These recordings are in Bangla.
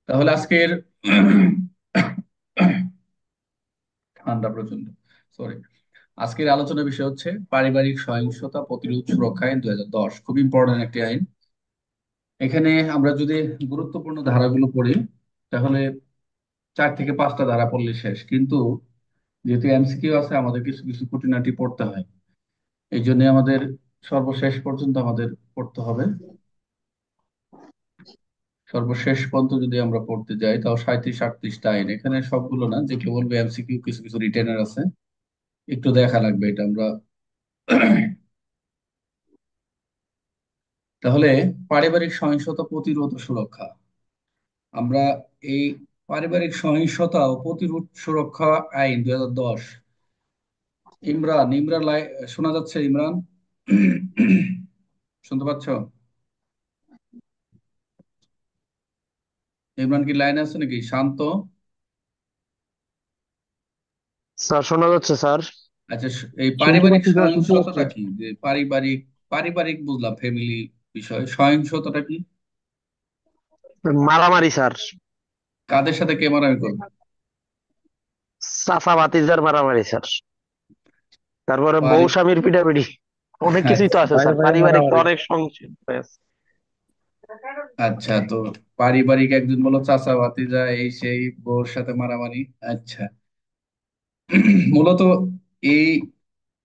তাহলে আজকের ঠান্ডা প্রচন্ড, সরি। আজকের আলোচনার বিষয় হচ্ছে পারিবারিক সহিংসতা প্রতিরোধ সুরক্ষা আইন 2010। খুব ইম্পর্টেন্ট একটি আইন। এখানে আমরা যদি গুরুত্বপূর্ণ ধারাগুলো পড়ি, তাহলে 4 থেকে 5টা ধারা পড়লে শেষ, কিন্তু যেহেতু এমসিকিউ আছে আমাদের কিছু কিছু খুঁটিনাটি পড়তে হয়। এই জন্য আমাদের সর্বশেষ পর্যন্ত আমাদের পড়তে হবে। সর্বশেষ পর্যন্ত যদি আমরা পড়তে যাই তাও 37-38টা আইন, এখানে সবগুলো না, যেগুলো বলবো এমসিকিউ, কিছু কিছু রিটেনের আছে, একটু দেখা লাগবে এটা আমরা। তাহলে পারিবারিক সহিংসতা প্রতিরোধ ও সুরক্ষা, আমরা এই পারিবারিক সহিংসতা ও প্রতিরোধ সুরক্ষা আইন 2010। ইমরান, শোনা যাচ্ছে ইমরান? শুনতে পাচ্ছ? ইমরান কি লাইনে আছে নাকি? শান্ত? স্যার শোনা যাচ্ছে স্যার। আচ্ছা, এই শুনতে পারিবারিক পাচ্ছি স্যার, শুনতে পাচ্ছি। সহিংসতাটা কি? যে পারিবারিক, পারিবারিক বুঝলাম, ফ্যামিলি বিষয়। সহিংসতাটা কি? মারামারি স্যার। কাদের সাথে কে মারামারি করবে? চাচা ভাতিজার মারামারি স্যার। তারপরে বউ পারি স্বামীর পিটাপিটি। অনেক কিছুই তো আচ্ছা, আছে বাইরে স্যার, বাইরে পারিবারিক তো মারামারি। অনেক সংক্ষিপ্ত আছে। আচ্ছা, তো পারিবারিক একজন বলো চাচা ভাতিজা, এই সেই, বউর সাথে মারামারি। আচ্ছা, মূলত এই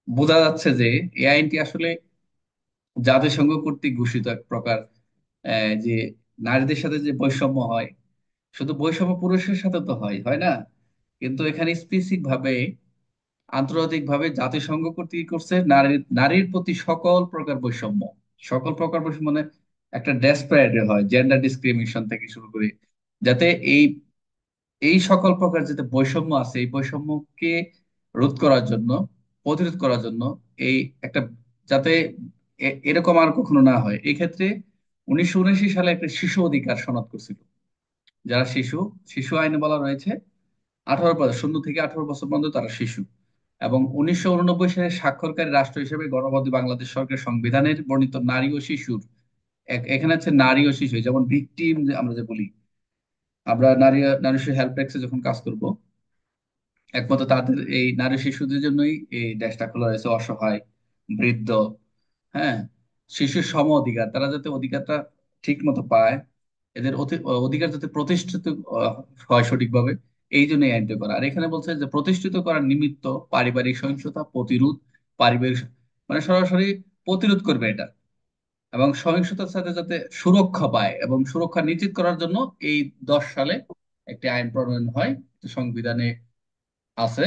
বোঝা যাচ্ছে যে এই আইনটি আসলে জাতিসংঘ কর্তৃক ঘোষিত এক প্রকার, যে নারীদের সাথে যে বৈষম্য হয়, শুধু বৈষম্য পুরুষের সাথে তো হয়, হয় না? কিন্তু এখানে স্পেসিফিক ভাবে, আন্তর্জাতিক ভাবে জাতিসংঘ কর্তৃক কি করছে, নারীর নারীর প্রতি সকল প্রকার বৈষম্য, সকল প্রকার বৈষম্য মানে একটা ডেসপারেট হয়, জেন্ডার ডিসক্রিমিনেশন থেকে শুরু করে, যাতে এই এই সকল প্রকার যাতে বৈষম্য আছে, এই বৈষম্যকে রোধ করার জন্য, প্রতিরোধ করার জন্য, এই একটা, যাতে এরকম আর কখনো না হয়, এই ক্ষেত্রে 1979 সালে একটা শিশু অধিকার সনদ করছিল। যারা শিশু, শিশু আইনে বলা রয়েছে 18 বছর, 0 থেকে 18 বছর পর্যন্ত তারা শিশু। এবং 1989 সালে স্বাক্ষরকারী রাষ্ট্র হিসেবে গণবাদী বাংলাদেশ সরকার সংবিধানের বর্ণিত নারী ও শিশুর, এখানে হচ্ছে নারী ও শিশু, যেমন ভিকটিম আমরা যে বলি, আমরা নারী নারী শিশু হেল্প ডেস্কে যখন কাজ করব, একমাত্র তাদের, এই নারী শিশুদের জন্যই এই দেশটা খোলা রয়েছে। অসহায়, বৃদ্ধ, হ্যাঁ, শিশুর সম অধিকার, তারা যাতে অধিকারটা ঠিক মতো পায়, এদের অধিকার যাতে প্রতিষ্ঠিত আহ, হয় সঠিকভাবে, এই জন্য এই আইনটা করা। আর এখানে বলছে যে প্রতিষ্ঠিত করার নিমিত্ত পারিবারিক সহিংসতা প্রতিরোধ, পারিবারিক মানে সরাসরি প্রতিরোধ করবে এটা, এবং সহিংসতার সাথে যাতে সুরক্ষা পায় এবং সুরক্ষা নিশ্চিত করার জন্য এই 10 সালে একটি আইন প্রণয়ন হয়, সংবিধানে আছে।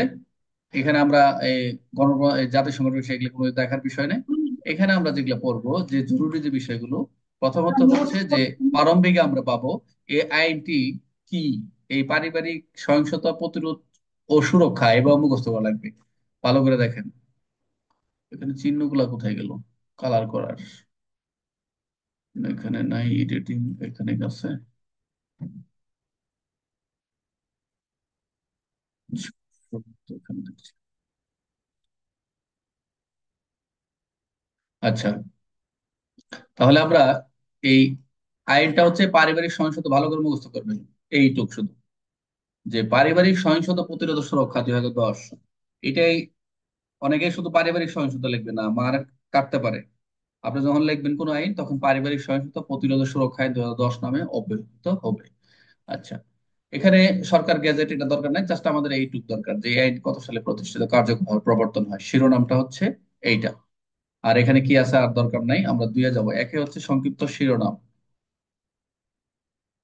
এখানে আমরা এই গণ এই জাতিসংঘ বিষয় এগুলো কোনো দেখার বিষয় নেই। এখানে আমরা যেগুলো পড়বো, যে জরুরি যে বিষয়গুলো, প্রথমত হচ্ছে যে প্রারম্ভিক আমরা পাবো এই আইনটি কি, এই পারিবারিক সহিংসতা প্রতিরোধ ও সুরক্ষা, এবার মুখস্থ করা লাগবে। ভালো করে দেখেন, এখানে চিহ্নগুলা কোথায় গেল কালার করার? এখানে নাই, এডিটিং এখানে আছে। এখানে দেখছি। আচ্ছা, তাহলে আমরা এই আইনটা হচ্ছে পারিবারিক সহিংসতা, ভালো করে মুখস্থ করবেন এইটুক শুধু, যে পারিবারিক সহিংসতা প্রতিরোধ ও সুরক্ষা 2010। এটাই, অনেকে শুধু পারিবারিক সহিংসতা লিখবে না, মার কাটতে পারে। আপনি যখন লিখবেন কোন আইন, তখন পারিবারিক সহিংসতা প্রতিরোধ ও সুরক্ষা আইন 2010 নামে অব্যবহৃত হবে। আচ্ছা, এখানে সরকার গেজেট এটা দরকার নাই, জাস্ট আমাদের এইটুক দরকার, যে এই আইন কত সালে প্রতিষ্ঠিত, কার্যকর হয়, প্রবর্তন হয়, শিরোনামটা হচ্ছে এইটা। আর এখানে কি আছে আর দরকার নাই, আমরা দুইয়ে যাব। একে হচ্ছে সংক্ষিপ্ত শিরোনাম,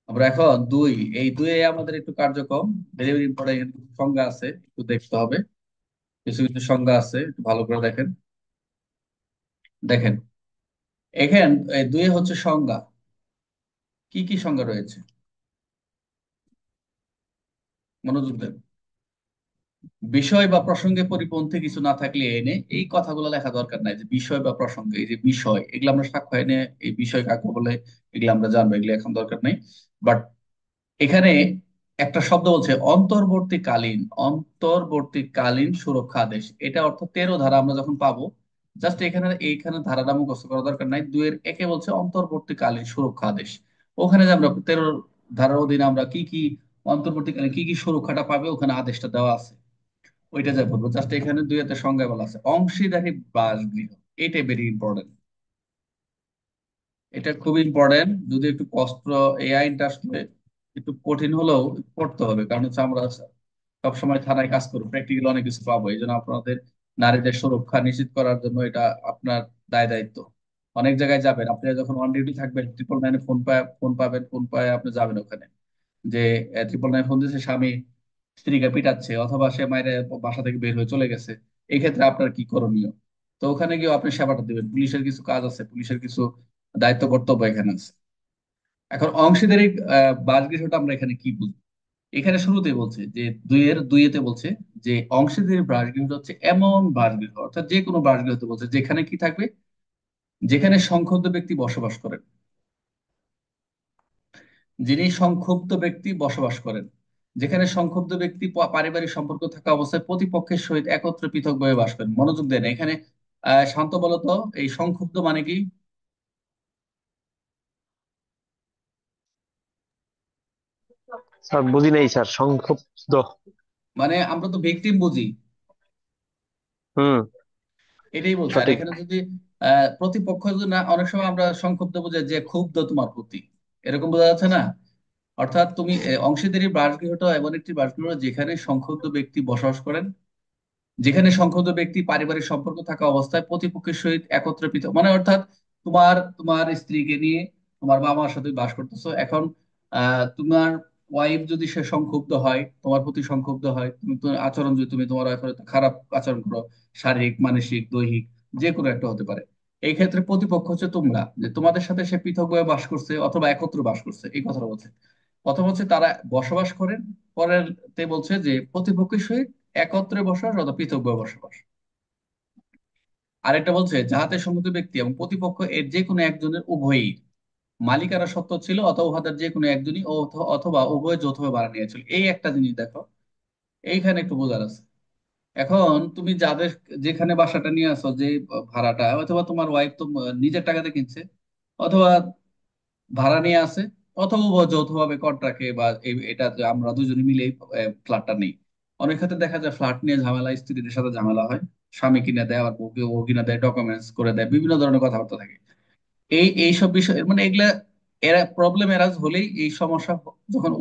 আমরা এখন দুই, এই দুয়ে আমাদের একটু কার্যক্রম, ভেরি ভেরি ইম্পর্টেন্ট, সংজ্ঞা আছে, একটু দেখতে হবে। কিছু কিছু সংজ্ঞা আছে, একটু ভালো করে দেখেন। দেখেন, এখানে এই দুয়ে হচ্ছে সংজ্ঞা। কি কি সংজ্ঞা রয়েছে? মনোযোগ দেন। বিষয় বা প্রসঙ্গে পরিপন্থী কিছু না থাকলে এনে এই কথাগুলো লেখা দরকার নাই, যে বিষয় বা প্রসঙ্গে, এই যে বিষয়, এগুলো আমরা সাক্ষ্য এনে, এই বিষয় কাকে বলে এগুলো আমরা জানবো, এগুলো এখন দরকার নেই। বাট এখানে একটা শব্দ বলছে অন্তর্বর্তীকালীন, অন্তর্বর্তীকালীন সুরক্ষা আদেশ, এটা অর্থ 13 ধারা আমরা যখন পাবো, জাস্ট এখানে এইখানে ধারাটা মুখস্থ করা দরকার নাই। দুইয়ের একে বলছে অন্তর্বর্তীকালীন সুরক্ষা আদেশ, ওখানে যে আমরা 13 ধারার অধীনে আমরা কি কি অন্তর্বর্তীকালে কি কি সুরক্ষাটা পাবে ওখানে আদেশটা দেওয়া আছে, ওইটা যা বলবো। জাস্ট এখানে দুই একটা সংজ্ঞা বলা আছে। অংশীদারি বাসগৃহ, এটা ভেরি ইম্পর্টেন্ট, এটা খুব ইম্পর্টেন্ট। যদি একটু কষ্ট, এই আইনটা আসলে একটু কঠিন হলেও পড়তে হবে, কারণ হচ্ছে আমরা সবসময় থানায় কাজ করবো, প্র্যাকটিক্যাল অনেক কিছু পাবো। এই জন্য আপনাদের নারীদের সুরক্ষা নিশ্চিত করার জন্য এটা আপনার দায় দায়িত্ব। অনেক জায়গায় যাবেন, আপনি যখন অন ডিউটি থাকবেন, 999 ফোন পাবেন, ফোন পায় আপনি যাবেন ওখানে, যে 999 ফোন দিয়েছে, স্বামী স্ত্রীকে পিটাচ্ছে অথবা সে মায়ের বাসা থেকে বের হয়ে চলে গেছে, এই ক্ষেত্রে আপনার কি করণীয়? তো ওখানে গিয়ে আপনি সেবাটা দিবেন। পুলিশের কিছু কাজ আছে, পুলিশের কিছু দায়িত্ব কর্তব্য এখানে আছে। এখন অংশীদারি বাসগৃহটা আমরা এখানে কি বুঝি? এখানে শুরুতেই বলছে যে দুইয়েতে বলছে যে অংশীদারি বাসগৃহটা হচ্ছে এমন বাসগৃহ, অর্থাৎ যে কোনো বাসগৃহতে বলছে যেখানে কি থাকবে, যেখানে সংক্ষুব্ধ ব্যক্তি বসবাস করেন, যিনি সংক্ষুব্ধ ব্যক্তি বসবাস করেন, যেখানে সংক্ষুব্ধ ব্যক্তি পারিবারিক সম্পর্ক থাকা অবস্থায় প্রতিপক্ষের সহিত একত্রে পৃথকভাবে বাস করেন। মনোযোগ দেন এখানে। শান্ত বলতো, এই সংক্ষুব্ধ মানে কি? স্যার বুঝি নাই স্যার, সংক্ষুব্ধ। মানে আমরা তো ভিকটিম বুঝি, হুম। এটাই বলছে। আর সঠিক। এখানে যদি প্রতিপক্ষ যদি না, অনেক সময় আমরা সংক্ষুব্ধ বুঝে যে ক্ষুব্ধ তোমার প্রতি, এরকম বোঝা যাচ্ছে না? অর্থাৎ তুমি অংশীদারি বাসগৃহটা এমন একটি বাসগৃহ যেখানে সংক্ষুব্ধ ব্যক্তি বসবাস করেন, যেখানে সংক্ষুব্ধ ব্যক্তি পারিবারিক সম্পর্ক থাকা অবস্থায় প্রতিপক্ষের সহিত একত্রে পৃথক, মানে অর্থাৎ তোমার তোমার স্ত্রীকে নিয়ে তোমার বাবা মার সাথে বাস করতেছো। এখন তোমার ওয়াইফ যদি সে সংক্ষুব্ধ হয়, তোমার প্রতি সংক্ষুব্ধ হয়, তুমি তোমার আচরণ, যদি তুমি তোমার ওয়াইফের খারাপ আচরণ করো, শারীরিক, মানসিক, দৈহিক, যে কোনো একটা হতে পারে, এই ক্ষেত্রে প্রতিপক্ষ হচ্ছে তোমরা, যে তোমাদের সাথে সে পৃথকভাবে বাস করছে অথবা একত্র বাস করছে, এই কথাটা বলছে। প্রথম হচ্ছে তারা বসবাস করেন, পরের তে বলছে যে প্রতিপক্ষের সহিত একত্রে বসবাস অথবা পৃথকভাবে বসবাস। আরেকটা বলছে যাহাতে সম্মত ব্যক্তি এবং প্রতিপক্ষ এর যে কোনো একজনের উভয়ই মালিকানা সত্ত্ব ছিল, অথবা উহাদের যে কোনো একজনই অথবা উভয় যৌথভাবে ভাড়া নিয়েছিল। এই একটা জিনিস দেখো, এইখানে একটু বোঝার আছে। এখন তুমি যাদের, যেখানে বাসাটা নিয়ে আসো, যে ভাড়াটা অথবা তোমার ওয়াইফ তো নিজের টাকাতে কিনছে, অথবা ভাড়া নিয়ে আসে, অথবা উভয় যৌথভাবে কন্ট্রাক্টে বা এটা যে আমরা দুজনে মিলে ফ্ল্যাটটা নেই। অনেক ক্ষেত্রে দেখা যায় ফ্ল্যাট নিয়ে ঝামেলা, স্ত্রীদের সাথে ঝামেলা হয়, স্বামী কিনে দেয় আর বউকে ও কিনে দেয়, ডকুমেন্টস করে দেয়, বিভিন্ন ধরনের কথাবার্তা থাকে। এইসব বিষয় মানে এগুলা, এরা প্রবলেম এরাজ হলেই, এই সমস্যা যখন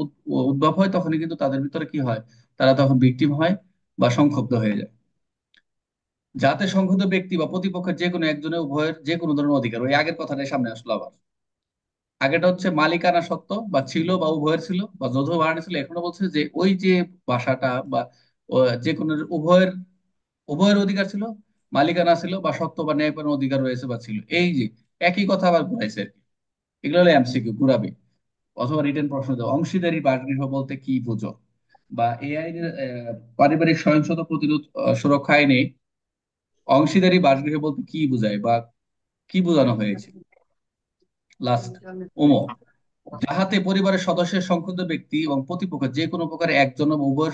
উদ্ভব হয়, তখনই কিন্তু তাদের ভিতরে কি হয়, তারা তখন ভিকটিম হয় বা সংক্ষুব্ধ হয়ে যায়। যাতে সংক্ষুব্ধ ব্যক্তি বা প্রতিপক্ষের যে কোনো একজনের উভয়ের যে কোনো ধরনের অধিকার, ওই আগের কথাটাই সামনে আসলো আবার। আগেটা হচ্ছে মালিকানা সত্ত্ব বা ছিল বা উভয়ের ছিল বা যৌথ ভাড়া ছিল, এখনো বলছে যে ওই যে বাসাটা বা যে কোনো উভয়ের, উভয়ের অধিকার ছিল, মালিকানা ছিল বা সত্ত্ব বা ন্যায়পরায়ণ অধিকার রয়েছে বা ছিল, এই যে একই কথা আবার ঘুরাইছে আর কি। এগুলো হলো এমসিকিউ, ঘুরাবে অথবা রিটেন প্রশ্ন দাও। অংশীদারি বাসগৃহ বলতে কি বুঝো, বা এই আইনের পারিবারিক সহিংসতা প্রতিরোধ সুরক্ষা আইনে অংশীদারি বাসগৃহ বলতে কি বোঝায় বা কি বোঝানো হয়েছে? লাস্ট, ওমো, যাহাতে পরিবারের সদস্যের সংক্ষুব্ধ ব্যক্তি এবং প্রতিপক্ষ যে কোনো প্রকার একজন বা উভয়ের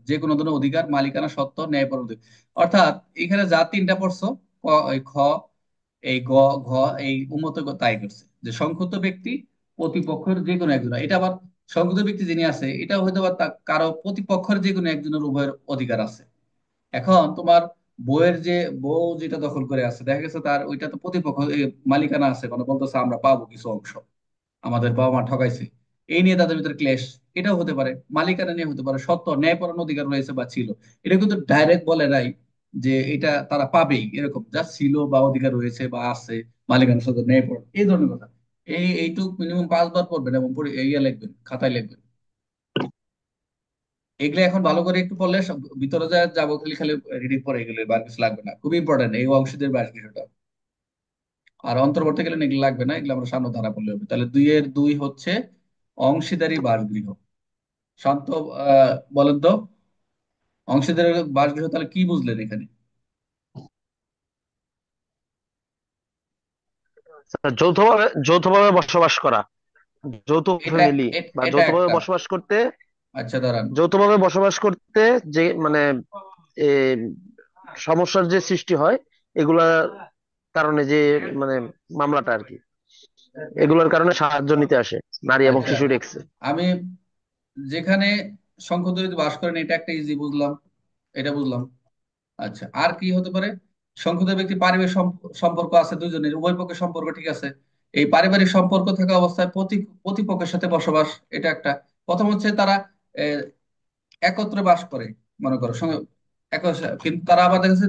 যে কোনো ধরনের অধিকার, মালিকানা সত্ত্ব, ন্যায়পরায়ণ অধিকার। অর্থাৎ এখানে যা তিনটা পড়ছো, এই খ, এই গ, ঘ, এই উন্মত তাই করছে যে সংক্ষুব্ধ ব্যক্তি প্রতিপক্ষের যে কোনো একজন, এটা আবার সংক্ষুব্ধ ব্যক্তি যিনি আছে, এটা হয়তো বা কারো প্রতিপক্ষের যে কোনো একজনের উভয়ের অধিকার আছে। এখন তোমার বউয়ের যে, বউ যেটা দখল করে আছে, দেখা গেছে তার ওইটা তো প্রতিপক্ষ মালিকানা আছে, মানে বলতেছে আমরা পাবো কিছু অংশ, আমাদের বাবা মা ঠকাইছে, এই নিয়ে তাদের ভিতরে ক্লেশ। এটাও হতে পারে, মালিকানা নিয়ে হতে পারে, সত্য ন্যায়পরায়ণ অধিকার রয়েছে বা ছিল। এটা কিন্তু ডাইরেক্ট বলে নাই যে এটা তারা পাবেই, এরকম যা ছিল বা অধিকার রয়েছে বা আছে, মালিকানা সত্য ন্যায়পরায়ণ, এই ধরনের কথা। এইটুক মিনিমাম 5 বার পড়বেন এবং ইয়ে লিখবেন, খাতায় লিখবেন। এগুলো এখন ভালো করে একটু পড়লে ভিতরে যা যাবো, খালি খালি রিডিং পড়ে গেলে আর কিছু লাগবে না, খুবই ইম্পর্টেন্ট এই অংশীদার ব্যাস বিষয়টা। আর অন্তর্বর্তী গেলে এগুলো লাগবে না, এগুলো আমরা সামনে ধারা পড়লে হবে। তাহলে 2-এর 2 হচ্ছে অংশীদারি বাসগৃহ। শান্ত, বলেন তো, অংশীদারি বাসগৃহ তাহলে কি বুঝলেন এখানে? স্যার, যৌথভাবে বসবাস করা, যৌথ এটা ফ্যামিলি বা এটা যৌথভাবে একটা, বসবাস করতে, আচ্ছা দাঁড়ান, যৌথভাবে বসবাস করতে যে মানে এ, সমস্যার যে সৃষ্টি হয় এগুলা কারণে যে মানে মামলাটা আর কি। এগুলোর কারণে সাহায্য নিতে আসে নারী এবং আচ্ছা, শিশু ডেস্কে। আমি যেখানে শঙ্খদ্বৈত বাস করেন এটা একটা ইজি বুঝলাম, এটা বুঝলাম। আচ্ছা, আর কি হতে পারে? সংযুক্ত ব্যক্তি পারিবারিক সম্পর্ক আছে দুজনের, উভয় পক্ষের সম্পর্ক ঠিক আছে। এই পারিবারিক সম্পর্ক থাকা অবস্থায় প্রতিপক্ষের সাথে বসবাস, এটা একটা। প্রথম হচ্ছে তারা আহ, একত্রে বাস করে, মনে করো কিন্তু তারা আবার দেখা যাচ্ছে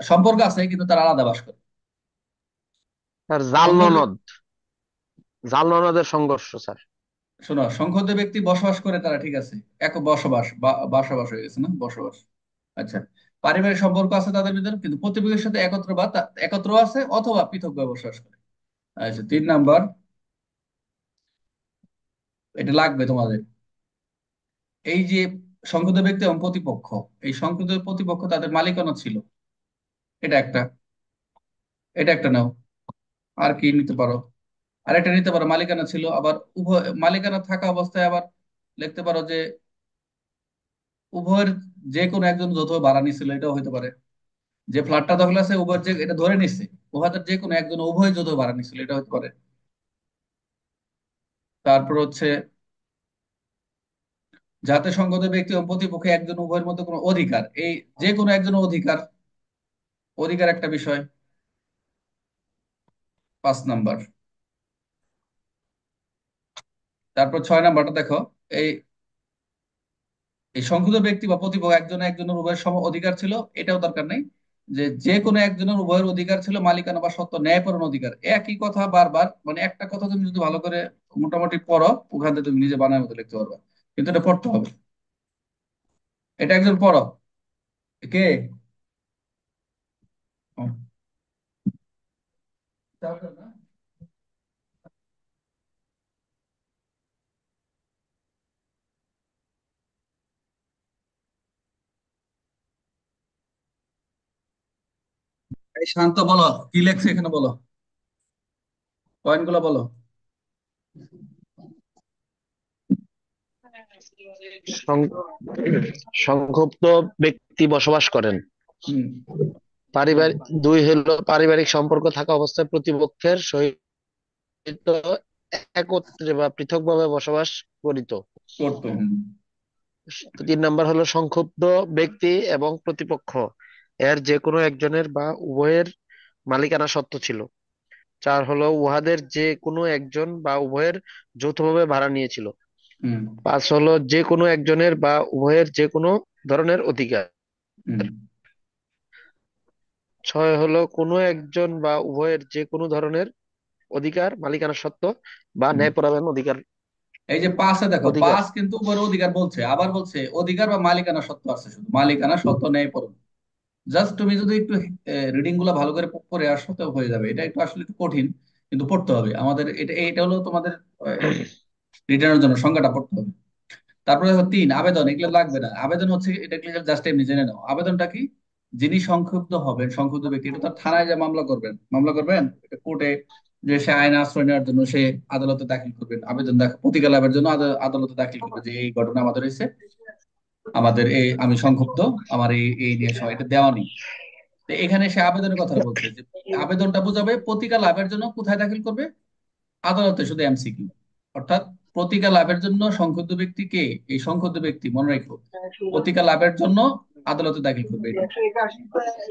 সম্পর্ক আছে কিন্তু তারা আলাদা বাস করে। আর জাল সংযুক্ত, ননদ, জাল ননদের সংঘর্ষ স্যার। শোনো, সংযুক্ত ব্যক্তি বসবাস করে তারা ঠিক আছে, এক বসবাস বা বাসবাস হয়ে গেছে না, বসবাস। আচ্ছা, পারিবারিক সম্পর্ক আছে তাদের ভিতরে কিন্তু প্রতিপক্ষের সাথে একত্র বা একত্র আছে অথবা পৃথকভাবে বসবাস করে। আচ্ছা, 3 নাম্বার, এটা লাগবে তোমাদের। এই যে সংযুক্ত ব্যক্তি এবং প্রতিপক্ষ, এই সংযুক্ত প্রতিপক্ষ তাদের মালিকানা ছিল, এটা একটা, এটা একটা নাও। আর কি নিতে পারো? আর একটা নিতে পারো, মালিকানা ছিল, আবার উভয় মালিকানা থাকা অবস্থায় আবার লিখতে পারো যে উভয়ের যে কোনো একজন যৌথ ভাড়া নিছিল, এটাও হইতে পারে। যে ফ্ল্যাটটা দখল আছে উভয়ের, যে এটা ধরে নিচ্ছে উহাদের যে কোনো একজন উভয় যৌথ ভাড়া নিছিল, এটা হতে পারে। তারপর হচ্ছে যাতে সংগত ব্যক্তি এবং প্রতিপক্ষে একজন উভয়ের মধ্যে কোনো অধিকার, এই যে কোনো একজন অধিকার, অধিকার একটা বিষয়। 5 নাম্বার। তারপর 6 নাম্বারটা দেখো, এই এই সংযুক্ত ব্যক্তি বা প্রতিপক্ষ একজন একজনের উভয়ের সম অধিকার ছিল, এটাও দরকার নেই। যে যে কোনো একজনের উভয়ের অধিকার ছিল মালিকানা বা সত্ত্ব ন্যায়পরণ অধিকার, একই কথা বারবার, মানে একটা কথা তুমি যদি ভালো করে মোটামুটি পড়ো, ওখান থেকে তুমি নিজে বানায় মতো লিখতে পারবে, কিন্তু এটা পড়তে হবে। এটা একজন পড়ো। কে? ও, এই শান্ত, বলো কি লেখছে এখানে, বলো পয়েন্ট গুলো বলো। সং- সংক্ষুব্ধ ব্যক্তি বসবাস করেন। হুম। পারিবারিক, দুই হলো পারিবারিক সম্পর্ক থাকা অবস্থায় প্রতিপক্ষের সহিত একত্রে বা পৃথকভাবে বসবাস করিত। করতো, হুম। 3 নাম্বার হলো সংক্ষুব্ধ ব্যক্তি এবং প্রতিপক্ষ এর যে কোনো একজনের বা উভয়ের মালিকানা সত্ত্ব ছিল। 4 হলো উহাদের যে কোনো একজন বা উভয়ের যৌথভাবে ভাড়া নিয়েছিল। হুম। 5 হলো যে কোনো একজনের বা উভয়ের যে কোনো ধরনের অধিকার। হুম। 6 হলো কোনো একজন বা উভয়ের যে কোনো ধরনের অধিকার, মালিকানা সত্ত্ব বা হুম। ন্যায়পরায়ণ অধিকার। এই যে পাঁচে দেখো, অধিকার পাঁচ কিন্তু উপরে অধিকার বলছে, আবার বলছে অধিকার বা মালিকানা সত্ত্ব আছে, শুধু মালিকানা সত্ত্ব নেই পড়ো। জাস্ট তুমি যদি একটু রিডিং গুলো ভালো করে পড়ে আসো তো হয়ে যাবে। এটা একটু আসলে একটু কঠিন, কিন্তু পড়তে হবে আমাদের। এটা এটা হলো তোমাদের রিটার্নের জন্য সংজ্ঞাটা পড়তে হবে। তারপরে দেখো 3, আবেদন, এগুলো লাগবে না। আবেদন হচ্ছে এটা জাস্ট এমনি জেনে নাও, আবেদনটা কি। যিনি সংক্ষুব্ধ হবেন, সংক্ষুব্ধ ব্যক্তি, এটা তার থানায় যে মামলা করবেন, মামলা করবেন এটা কোর্টে, যে সে আইন আশ্রয় নেওয়ার জন্য সে আদালতে দাখিল করবেন, আবেদন প্রতিকার লাভের জন্য আদালতে দাখিল করবে যে এই ঘটনা আমাদের হয়েছে, আমাদের এই আমি সংক্ষুব্ধ, আমার এই এই নিয়ে সময় এটা দেওয়া নেই। তো এখানে সে আবেদনের কথা বলছে যে আবেদনটা বোঝাবে প্রতিকার লাভের জন্য কোথায় দাখিল করবে, আদালতে, শুধু এমসিকিউ। অর্থাৎ প্রতিকার লাভের জন্য সংক্ষুব্ধ ব্যক্তি কে, এই সংক্ষুব্ধ ব্যক্তি মনে রাখো প্রতিকার লাভের জন্য আদালতে দাখিল করবে এটুকু।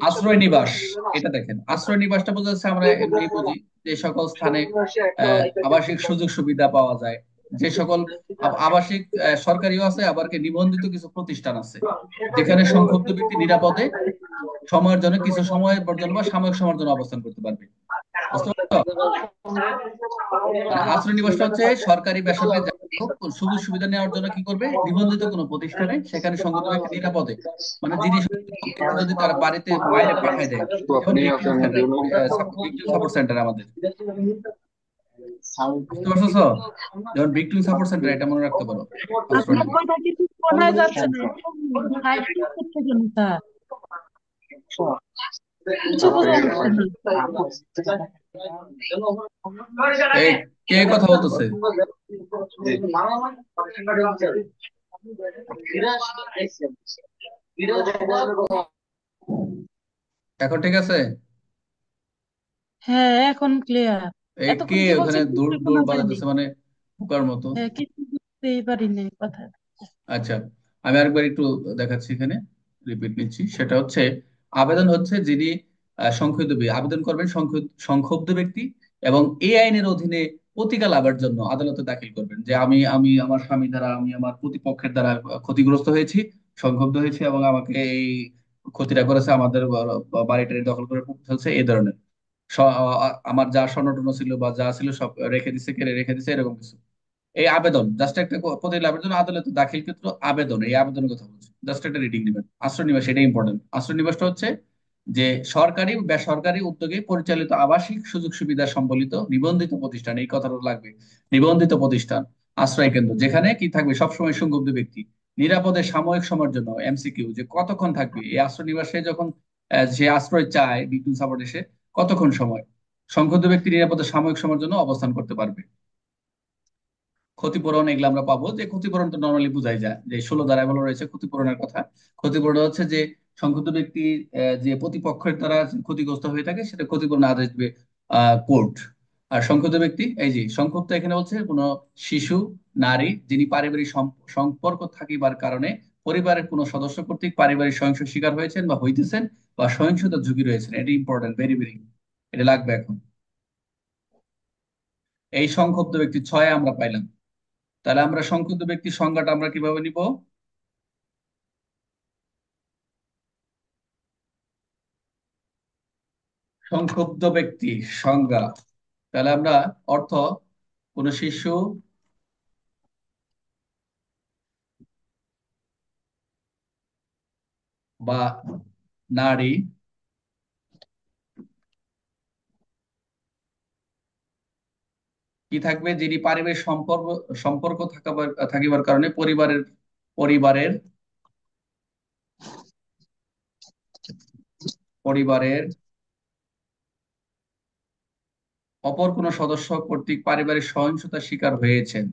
আশ্রয় নিবাস, এটা দেখেন, আশ্রয় নিবাসটা বোঝা যাচ্ছে আমরা এমনি বুঝি যে সকল স্থানে আবাসিক সুযোগ সুবিধা পাওয়া যায়, যে সকল আবাসিক সরকারিও আছে, আবার কি নিবন্ধিত কিছু প্রতিষ্ঠান আছে, যেখানে সংক্ষুব্ধ ব্যক্তি নিরাপদে সময়ের জন্য, কিছু সময়ের জন্য বা সাময়িক সময়ের জন্য অবস্থান করতে পারবে। বুঝতে পারছো? মানে আশ্রয় নিবাসটা হচ্ছে সরকারি বেসরকারি যাই হোক, সুযোগ সুবিধা নেওয়ার জন্য কি করবে, নিবন্ধিত কোনো প্রতিষ্ঠানে, সেখানে সংগত ব্যক্তি নিরাপদে, মানে যিনি ব্যক্তি যদি তার বাড়িতে বাইরে পাঠায় দেয়, যেমন victim centre, victim support centre আমাদের, বুঝতে পারছো তো? যেমন ভিকটিম সাপোর্ট সেন্টার, এটা মনে রাখতে পারো, আশ্রয় আপনার নিবাস। কথা কিছু শোনা যাচ্ছে না, ফাইটিং করছে কেন স্যার? কিছু বোঝা যাচ্ছে না। এই কে কথা বলতেছে? এখন ঠিক আছে? হ্যাঁ, এখন ক্লিয়ার। এই কে এতক্ষণ কি ওখানে বলছেন দৌড় কিছু দৌড় শোনা যায়নি। বাজাতেছে মানে বোকার মতো? হ্যাঁ, কিছু বুঝতেই পারিনি কথা। আচ্ছা, আমি আরেকবার একটু দেখাচ্ছি এখানে, রিপিট নিচ্ছি। সেটা হচ্ছে আবেদন হচ্ছে যিনি সংক্ষুব্ধ আবেদন করবেন সংক্ষুব্ধ ব্যক্তি, এবং এই আইনের অধীনে প্রতিকার লাভের জন্য আদালতে দাখিল করবেন যে আমি আমার স্বামী দ্বারা, আমি আমার প্রতিপক্ষের দ্বারা ক্ষতিগ্রস্ত হয়েছি, সংক্ষুব্ধ হয়েছি, এবং আমাকে এই ক্ষতিটা করেছে, আমাদের বাড়িটা দখল করে ফেলছে, এই ধরনের আমার যা স্বর্ণটন্য ছিল বা যা ছিল সব রেখে দিছে, কেড়ে রেখে দিছে, এরকম কিছু। এই আবেদন জাস্ট একটা প্রতিটি লাভের জন্য আদালতে দাখিলকৃত আবেদন, এই আবেদনের কথা বলছি, জাস্ট একটা রিডিং নেবেন। আশ্রয় নিবাস, এটা ইম্পর্টেন্ট। আশ্রয় নিবাসটা হচ্ছে যে সরকারি বেসরকারি উদ্যোগে পরিচালিত আবাসিক সুযোগ সুবিধা সম্বলিত নিবন্ধিত প্রতিষ্ঠান, এই কথাটা লাগবে, নিবন্ধিত প্রতিষ্ঠান, আশ্রয় কেন্দ্র, যেখানে কি থাকবে সবসময় সংক্ষুব্ধ ব্যক্তি নিরাপদে সাময়িক সময়ের জন্য, এমসিকিউ, যে কতক্ষণ থাকবে এই আশ্রয় নিবাসে, যখন সে আশ্রয় চায় ভিকটিম সাপোর্ট এসে, কতক্ষণ সময় সংক্ষুব্ধ ব্যক্তি নিরাপদে সাময়িক সময়ের জন্য অবস্থান করতে পারবে। ক্ষতিপূরণ এগুলো আমরা পাবো, যে ক্ষতিপূরণ তো নর্মালি বোঝাই যায়, যে 16 ধারায় বলা রয়েছে ক্ষতিপূরণের কথা। ক্ষতিপূরণ হচ্ছে যে সংক্ষুব্ধ ব্যক্তি যে প্রতিপক্ষের দ্বারা ক্ষতিগ্রস্ত হয়ে থাকে, সেটা ক্ষতিপূরণ আদেশ দিবে কোর্ট। আর সংক্ষুব্ধ ব্যক্তি, এই যে সংক্ষুব্ধ এখানে বলছে কোনো শিশু, নারী যিনি পারিবারিক সম্পর্ক থাকিবার কারণে পরিবারের কোনো সদস্য কর্তৃক পারিবারিক সহিংসতার শিকার হয়েছেন বা হইতেছেন, বা সহিংসতার ঝুঁকি রয়েছেন, এটি ইম্পর্টেন্ট, ভেরি ভেরি, এটা লাগবে এখন। এই সংক্ষুব্ধ ব্যক্তি ছয় আমরা পাইলাম। তাহলে আমরা সংক্ষুব্ধ ব্যক্তির সংজ্ঞাটা আমরা কিভাবে নিব? সংক্ষুব্ধ ব্যক্তি সংজ্ঞা, তাহলে আমরা অর্থ কোন শিশু বা নারী কি থাকবে, যিনি পারিবারিক সম্পর্ক সম্পর্ক থাকিবার কারণে পরিবারের পরিবারের পরিবারের অপর কোন সদস্য কর্তৃক পারিবারিক সহিংসতার শিকার হয়েছেন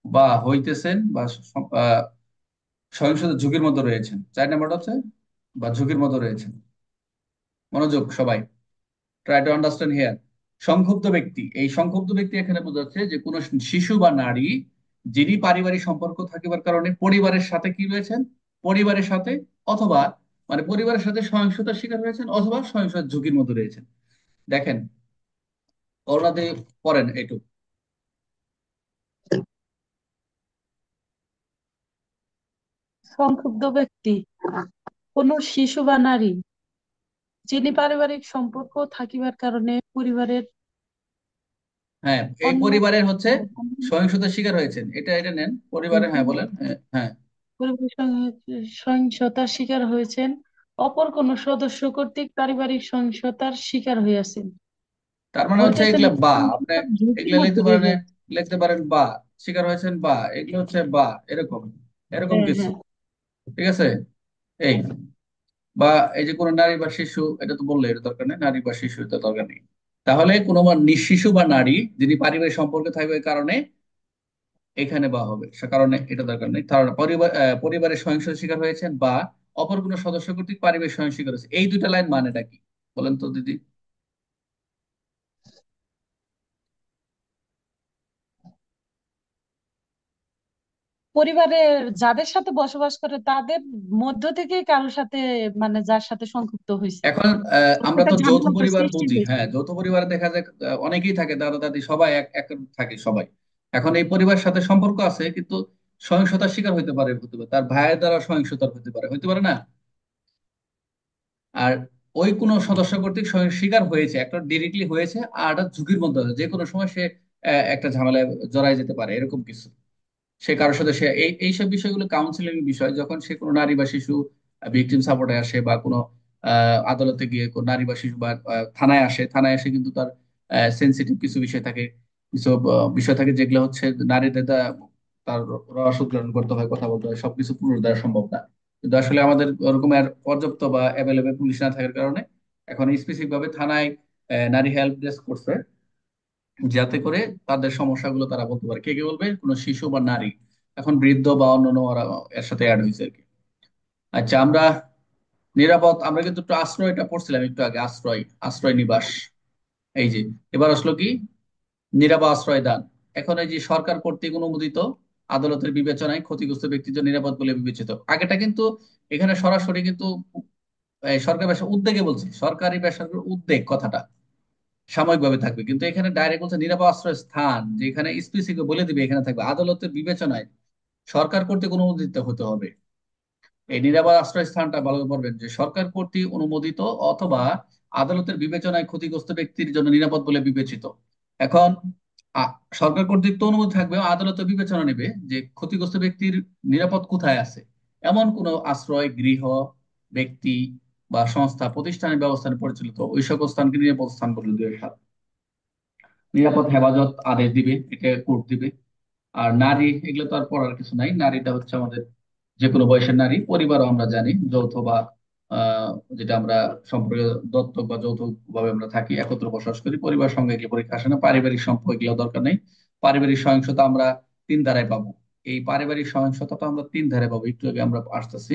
বা হইতেছেন, বা সহিংসতার ঝুঁকির মধ্যে রয়েছেন। 4 নম্বরটা হচ্ছে বা ঝুঁকির মধ্যে রয়েছেন। মনোযোগ সবাই, ট্রাই টু আন্ডারস্ট্যান্ড হিয়ার। সংক্ষুব্ধ ব্যক্তি, এই সংক্ষুব্ধ ব্যক্তি এখানে বোঝাচ্ছে যে কোনো শিশু বা নারী যিনি পারিবারিক সম্পর্ক থাকিবার কারণে পরিবারের সাথে কি রয়েছেন, পরিবারের সাথে, অথবা মানে পরিবারের সাথে সহিংসতার শিকার হয়েছেন, অথবা সহিংসতার ঝুঁকির মধ্যে রয়েছেন। দেখেন, করোনাতে পড়েন একটু। সংক্ষুব্ধ ব্যক্তি কোন শিশু বা নারী যিনি পারিবারিক সম্পর্ক থাকিবার কারণে পরিবারের হ্যাঁ, এই অন্য পরিবারের হচ্ছে সহিংসতার শিকার হয়েছেন, এটা এটা নেন পরিবারের, হ্যাঁ বলেন, হ্যাঁ। পরিবারের সঙ্গে সহিংসতার শিকার হয়েছেন, অপর কোন সদস্য কর্তৃক পারিবারিক সহিংসতার শিকার হইয়াছেন, তার মানে হচ্ছে হইতেছেন এগুলা বা বা আপনি সহিংসতার ঝুঁকির এগুলা মধ্যে লিখতে পারেন, রইলেন। লিখতে পারেন বা শিকার হয়েছেন, বা এগুলো হচ্ছে বা এরকম, এরকম হ্যাঁ, কিছু, হ্যাঁ। ঠিক আছে। এই বা এই যে কোনো নারী বা শিশু, এটা তো বললে এটা দরকার নেই, নারী বা শিশু এটা দরকার নেই। তাহলে কোনো শিশু বা নারী যিনি পারিবারিক সম্পর্কে থাকবে এই কারণে, এখানে বা হবে সে কারণে, এটা দরকার নেই। তাহলে পরিবারের সহিংসতার শিকার হয়েছেন, বা অপর কোনো সদস্য কর্তৃক পারিবারিক সহিংসতার শিকার হয়েছে, এই দুইটা লাইন মানেটা কি বলেন তো দিদি? পরিবারের যাদের সাথে বসবাস করে তাদের মধ্য থেকে কারোর সাথে, মানে যার সাথে সংযুক্ত হয়েছে, এখন আমরা একটা তো যৌথ ঝামেলাটা পরিবার সৃষ্টি বুঝি, হয়েছে। হ্যাঁ যৌথ পরিবারে দেখা যায় অনেকেই থাকে, দাদা দাদি সবাই এক এক থাকে সবাই। এখন এই পরিবারের সাথে সম্পর্ক আছে, কিন্তু সহিংসতার শিকার হতে পারে, হতে পারে তার ভাইয়ের দ্বারা সহিংসতার হতে পারে না। আর ওই কোনো সদস্য কর্তৃক শিকার হয়েছে, একটা ডিরেক্টলি হয়েছে, আর একটা ঝুঁকির মধ্যে আছে, যে কোনো সময় সে একটা ঝামেলায় জড়ায় যেতে পারে, এরকম কিছু। সে কারোর সাথে সে এইসব বিষয়গুলো কাউন্সিলিং বিষয়, যখন সে কোনো নারী বা শিশু ভিকটিম সাপোর্টে আসে, বা কোনো আদালতে গিয়ে কোনো নারী বা শিশু, বা থানায় আসে, থানায় এসে কিন্তু তার সেন্সিটিভ কিছু বিষয় থাকে, কিছু বিষয় থাকে যেগুলো হচ্ছে নারীদের তার রস উদ্ঘাটন করতে হয়, কথা বলতে হয়, সবকিছু পুরো দেওয়া সম্ভব না। কিন্তু আসলে আমাদের ওরকম আর পর্যাপ্ত বা অ্যাভেলেবেল পুলিশ না থাকার কারণে এখন স্পেসিফিক ভাবে থানায় নারী হেল্প ডেস্ক করছে, যাতে করে তাদের সমস্যাগুলো তারা বলতে পারে। কে কে বলবে? কোনো শিশু বা নারী। এখন বৃদ্ধ বা অন্যান্য ওরা এর সাথে অ্যাড হয়েছে আর কি। আচ্ছা, আমরা নিরাপদ, আমরা কিন্তু একটু আশ্রয়টা পড়ছিলাম একটু আগে, আশ্রয়, আশ্রয় নিবাস। এই যে এবার আসলো কি, নিরাপদ আশ্রয় দান। এখন এই যে সরকার কর্তৃক অনুমোদিত, আদালতের বিবেচনায় ক্ষতিগ্রস্ত ব্যক্তির জন্য নিরাপদ বলে বিবেচিত। আগেটা কিন্তু এখানে সরাসরি কিন্তু সরকারি বেসরকারি উদ্যোগে বলছে, সরকারি বেসরকারি উদ্যোগ কথাটা সাময়িকভাবে থাকবে, কিন্তু এখানে ডাইরেক্ট বলছে নিরাপদ আশ্রয় স্থান, যেখানে স্পেসিফিক বলে দিবে এখানে থাকবে, আদালতের বিবেচনায় সরকার কর্তৃক অনুমোদিত হতে হবে। এই নিরাপদ আশ্রয় স্থানটা ভালো করে পড়বেন, যে সরকার কর্তৃক অনুমোদিত অথবা আদালতের বিবেচনায় ক্ষতিগ্রস্ত ব্যক্তির জন্য নিরাপদ বলে বিবেচিত। এখন আ- সরকার কর্তৃক তো অনুমতি থাকবে, আদালত বিবেচনা নেবে যে ক্ষতিগ্রস্ত ব্যক্তির নিরাপদ কোথায় আছে। এমন কোন আশ্রয় গৃহ, ব্যক্তি বা সংস্থা প্রতিষ্ঠানের ব্যবস্থানে পরিচালিত ওই সকল স্থানকে নিরাপদ স্থান বলে দিয়ে নিরাপদ হেফাজত আদেশ দিবে, এটা কোর্ট দিবে। আর নারী, এগুলো তো আর পড়ার কিছু নাই, নারীটা হচ্ছে আমাদের যে কোনো বয়সের নারী, পরিবারও আমরা জানি যৌথ বা আহ, যেটা আমরা সম্পর্কে দত্তক বা যৌথ ভাবে আমরা থাকি, একত্র বসবাস করি, পরিবার সঙ্গে এগুলো পরীক্ষা আসে না, পারিবারিক সম্পর্ক এগুলো দরকার নেই। পারিবারিক সহিংসতা আমরা তিন ধারায় পাবো। এই পারিবারিক সহিংসতাটা আমরা তিন ধারায় পাবো, একটু আগে আমরা আসতেছি।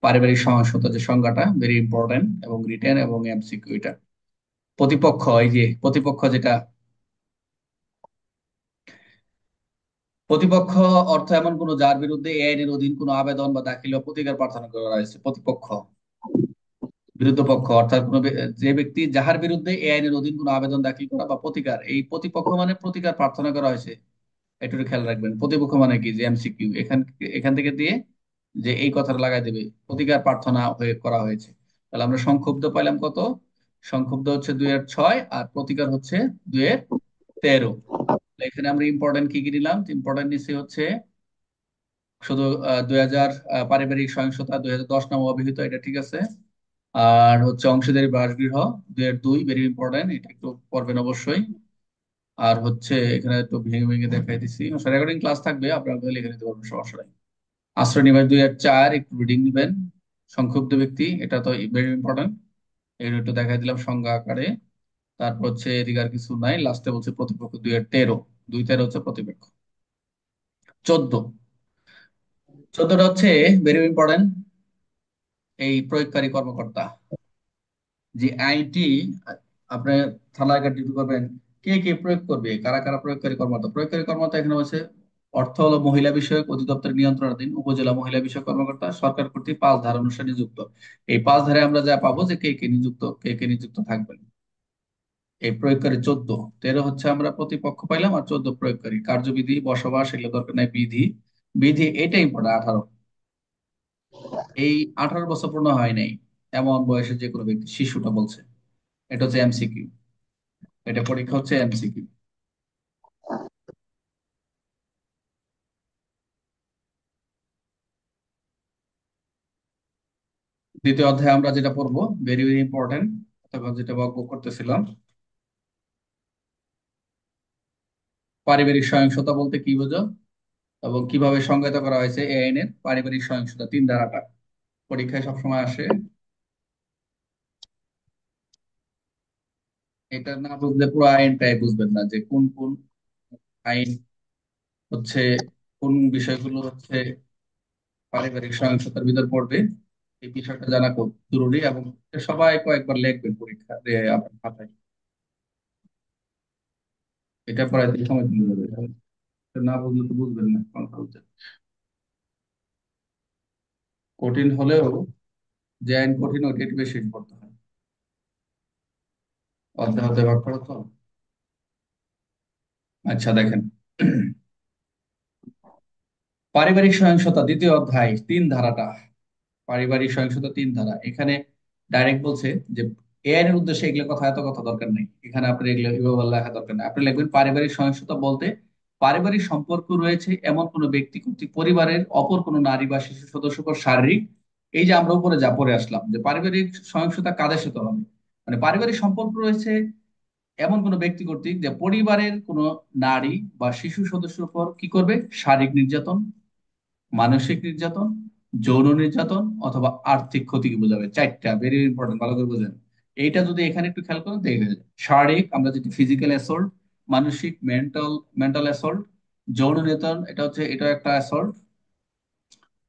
পারিবারিক সহিংসতা যে সংজ্ঞাটা ভেরি ইম্পর্টেন্ট, এবং রিটেন এবং এমসিকিউ এটা। প্রতিপক্ষ, এই যে প্রতিপক্ষ যেটা, প্রতিপক্ষ অর্থ এমন কোন যার বিরুদ্ধে এই আইনের অধীন কোনো আবেদন বা দাখিল বা প্রতিকার প্রার্থনা করা হয়েছে। প্রতিপক্ষ, বিরুদ্ধ পক্ষ অর্থাৎ যে ব্যক্তি যাহার বিরুদ্ধে এই আইনের অধীন কোনো আবেদন দাখিল করা বা প্রতিকার, এই প্রতিপক্ষ মানে প্রতিকার প্রার্থনা করা হয়েছে। একটু খেয়াল রাখবেন, প্রতিপক্ষ মানে কি, যে এমসিকিউ এখান এখান থেকে দিয়ে যে এই কথাটা লাগাই দেবে, প্রতিকার প্রার্থনা হয়ে করা হয়েছে। তাহলে আমরা সংক্ষুব্ধ পাইলাম কত, সংক্ষুব্ধ হচ্ছে 2-6, আর প্রতিকার হচ্ছে 2-13। এখানে আমরা ইম্পর্টেন্ট কি কি নিলাম, ইম্পর্টেন্ট নিচে হচ্ছে শুধু 2000 পারিবারিক সহিংসতা 2010 নামে অভিহিত, এটা ঠিক আছে। আর হচ্ছে অংশীদারি বাসগৃহ 2-2, ভেরি ইম্পর্টেন্ট, এটা একটু পড়বেন অবশ্যই। আর হচ্ছে এখানে একটু ভেঙে ভেঙে দেখাই দিচ্ছি, রেকর্ডিং ক্লাস থাকবে, আপনারা লিখে নিতে পারবেন সমস্যা নাই। আশ্রয় নিবাস 2-4, একটু রিডিং দিবেন। সংক্ষুব্ধ ব্যক্তি, এটা তো ভেরি ইম্পর্টেন্ট, এগুলো একটু দেখাই দিলাম সংজ্ঞা আকারে। তারপর হচ্ছে এদিকে আর কিছু নাই, লাস্টে বলছে প্রতিপক্ষ 2-13, 2-13 হচ্ছে প্রতিপক্ষ। 14, 14টা হচ্ছে ভেরি ইম্পর্টেন্ট, এই প্রয়োগকারী কর্মকর্তা। যে আইনটি আপনি থানায় ডিউটি করবেন, কে কে প্রয়োগ করবে, কারা কারা প্রয়োগকারী কর্মকর্তা। প্রয়োগকারী কর্মকর্তা এখানে হচ্ছে অর্থ হলো মহিলা বিষয়ক অধিদপ্তরের নিয়ন্ত্রণাধীন উপজেলা মহিলা বিষয়ক কর্মকর্তা, সরকার কর্তৃক 5 ধারা অনুসারে নিযুক্ত। এই 5 ধারায় আমরা যা পাবো যে কে কে নিযুক্ত, কে কে নিযুক্ত থাকবেন। এই প্রয়োগকারী 14, 13 হচ্ছে আমরা প্রতিপক্ষ পাইলাম, আর 14 প্রয়োগকারী। কার্যবিধি, বসবাস, এগুলো দরকার নাই। বিধি, বিধি এটাই ইম্পর্টেন্ট, 18। এই 18 বছর পূর্ণ হয় নাই এমন বয়সে যে কোনো ব্যক্তি, শিশুটা বলছে, এটা হচ্ছে এমসিকিউ, এটা পরীক্ষা হচ্ছে এমসিকিউ। দ্বিতীয় অধ্যায়ে আমরা যেটা পড়বো, ভেরি ভেরি ইম্পর্টেন্ট, তখন যেটা বকবক করতেছিলাম, পারিবারিক সহিংসতা বলতে কি বোঝো এবং কিভাবে সংজ্ঞায়িত করা হয়েছে এই আইনের পারিবারিক সহিংসতা 3 ধারাটা। পরীক্ষায় সবসময় আসে, এটা না বুঝলে পুরো আইনটাই বুঝবেন না, যে কোন কোন আইন হচ্ছে, কোন বিষয়গুলো হচ্ছে পারিবারিক সহিংসতার ভিতর পড়বে। এই বিষয়টা জানা খুব জরুরি, এবং সবাই কয়েকবার লিখবেন পরীক্ষা দিয়ে আপনার খাতায়, এটা পড়ায় সময় চলে যাবে। এটা না বুঝলে তো বুঝবেন না কোনটা। কঠিন হলেও, যে আইন কঠিন ওইটা একটু বেশি পড়তে হয়, অধ্যায় অধ্যায় ভাগ করা তো। আচ্ছা দেখেন, পারিবারিক সহিংসতা 2য় অধ্যায় 3 ধারাটা, পারিবারিক সহিংসতা 3 ধারা, এখানে ডাইরেক্ট বলছে যে এ আইনের উদ্দেশ্যে এগুলো কথা, এত কথা দরকার নেই এখানে, আপনি এগুলো এভাবে লেখা দরকার নেই। আপনি লিখবেন পারিবারিক সহিংসতা বলতে পারিবারিক সম্পর্ক রয়েছে এমন কোন ব্যক্তি কর্তৃক পরিবারের অপর কোন নারী বা শিশু সদস্য উপর শারীরিক, এই যে আমরা উপরে যা পড়ে আসলাম যে পারিবারিক সহিংসতা কাদের সাথে হবে, মানে পারিবারিক সম্পর্ক রয়েছে এমন কোন ব্যক্তি কর্তৃক যে পরিবারের কোন নারী বা শিশু সদস্যের উপর কি করবে, শারীরিক নির্যাতন, মানসিক নির্যাতন, যৌন নির্যাতন অথবা আর্থিক ক্ষতিকে বোঝাবে। 4টা ভেরি ইম্পর্টেন্ট, ভালো করে বোঝেন। এইটা যদি এখানে একটু খেয়াল করেন দেখে যাবে, শারীরিক আমরা যেটি ফিজিক্যাল অ্যাসল্ট, মানসিক মেন্টাল মেন্টাল অ্যাসল্ট, যৌন নির্যাতন এটা হচ্ছে এটা একটা অ্যাসল্ট,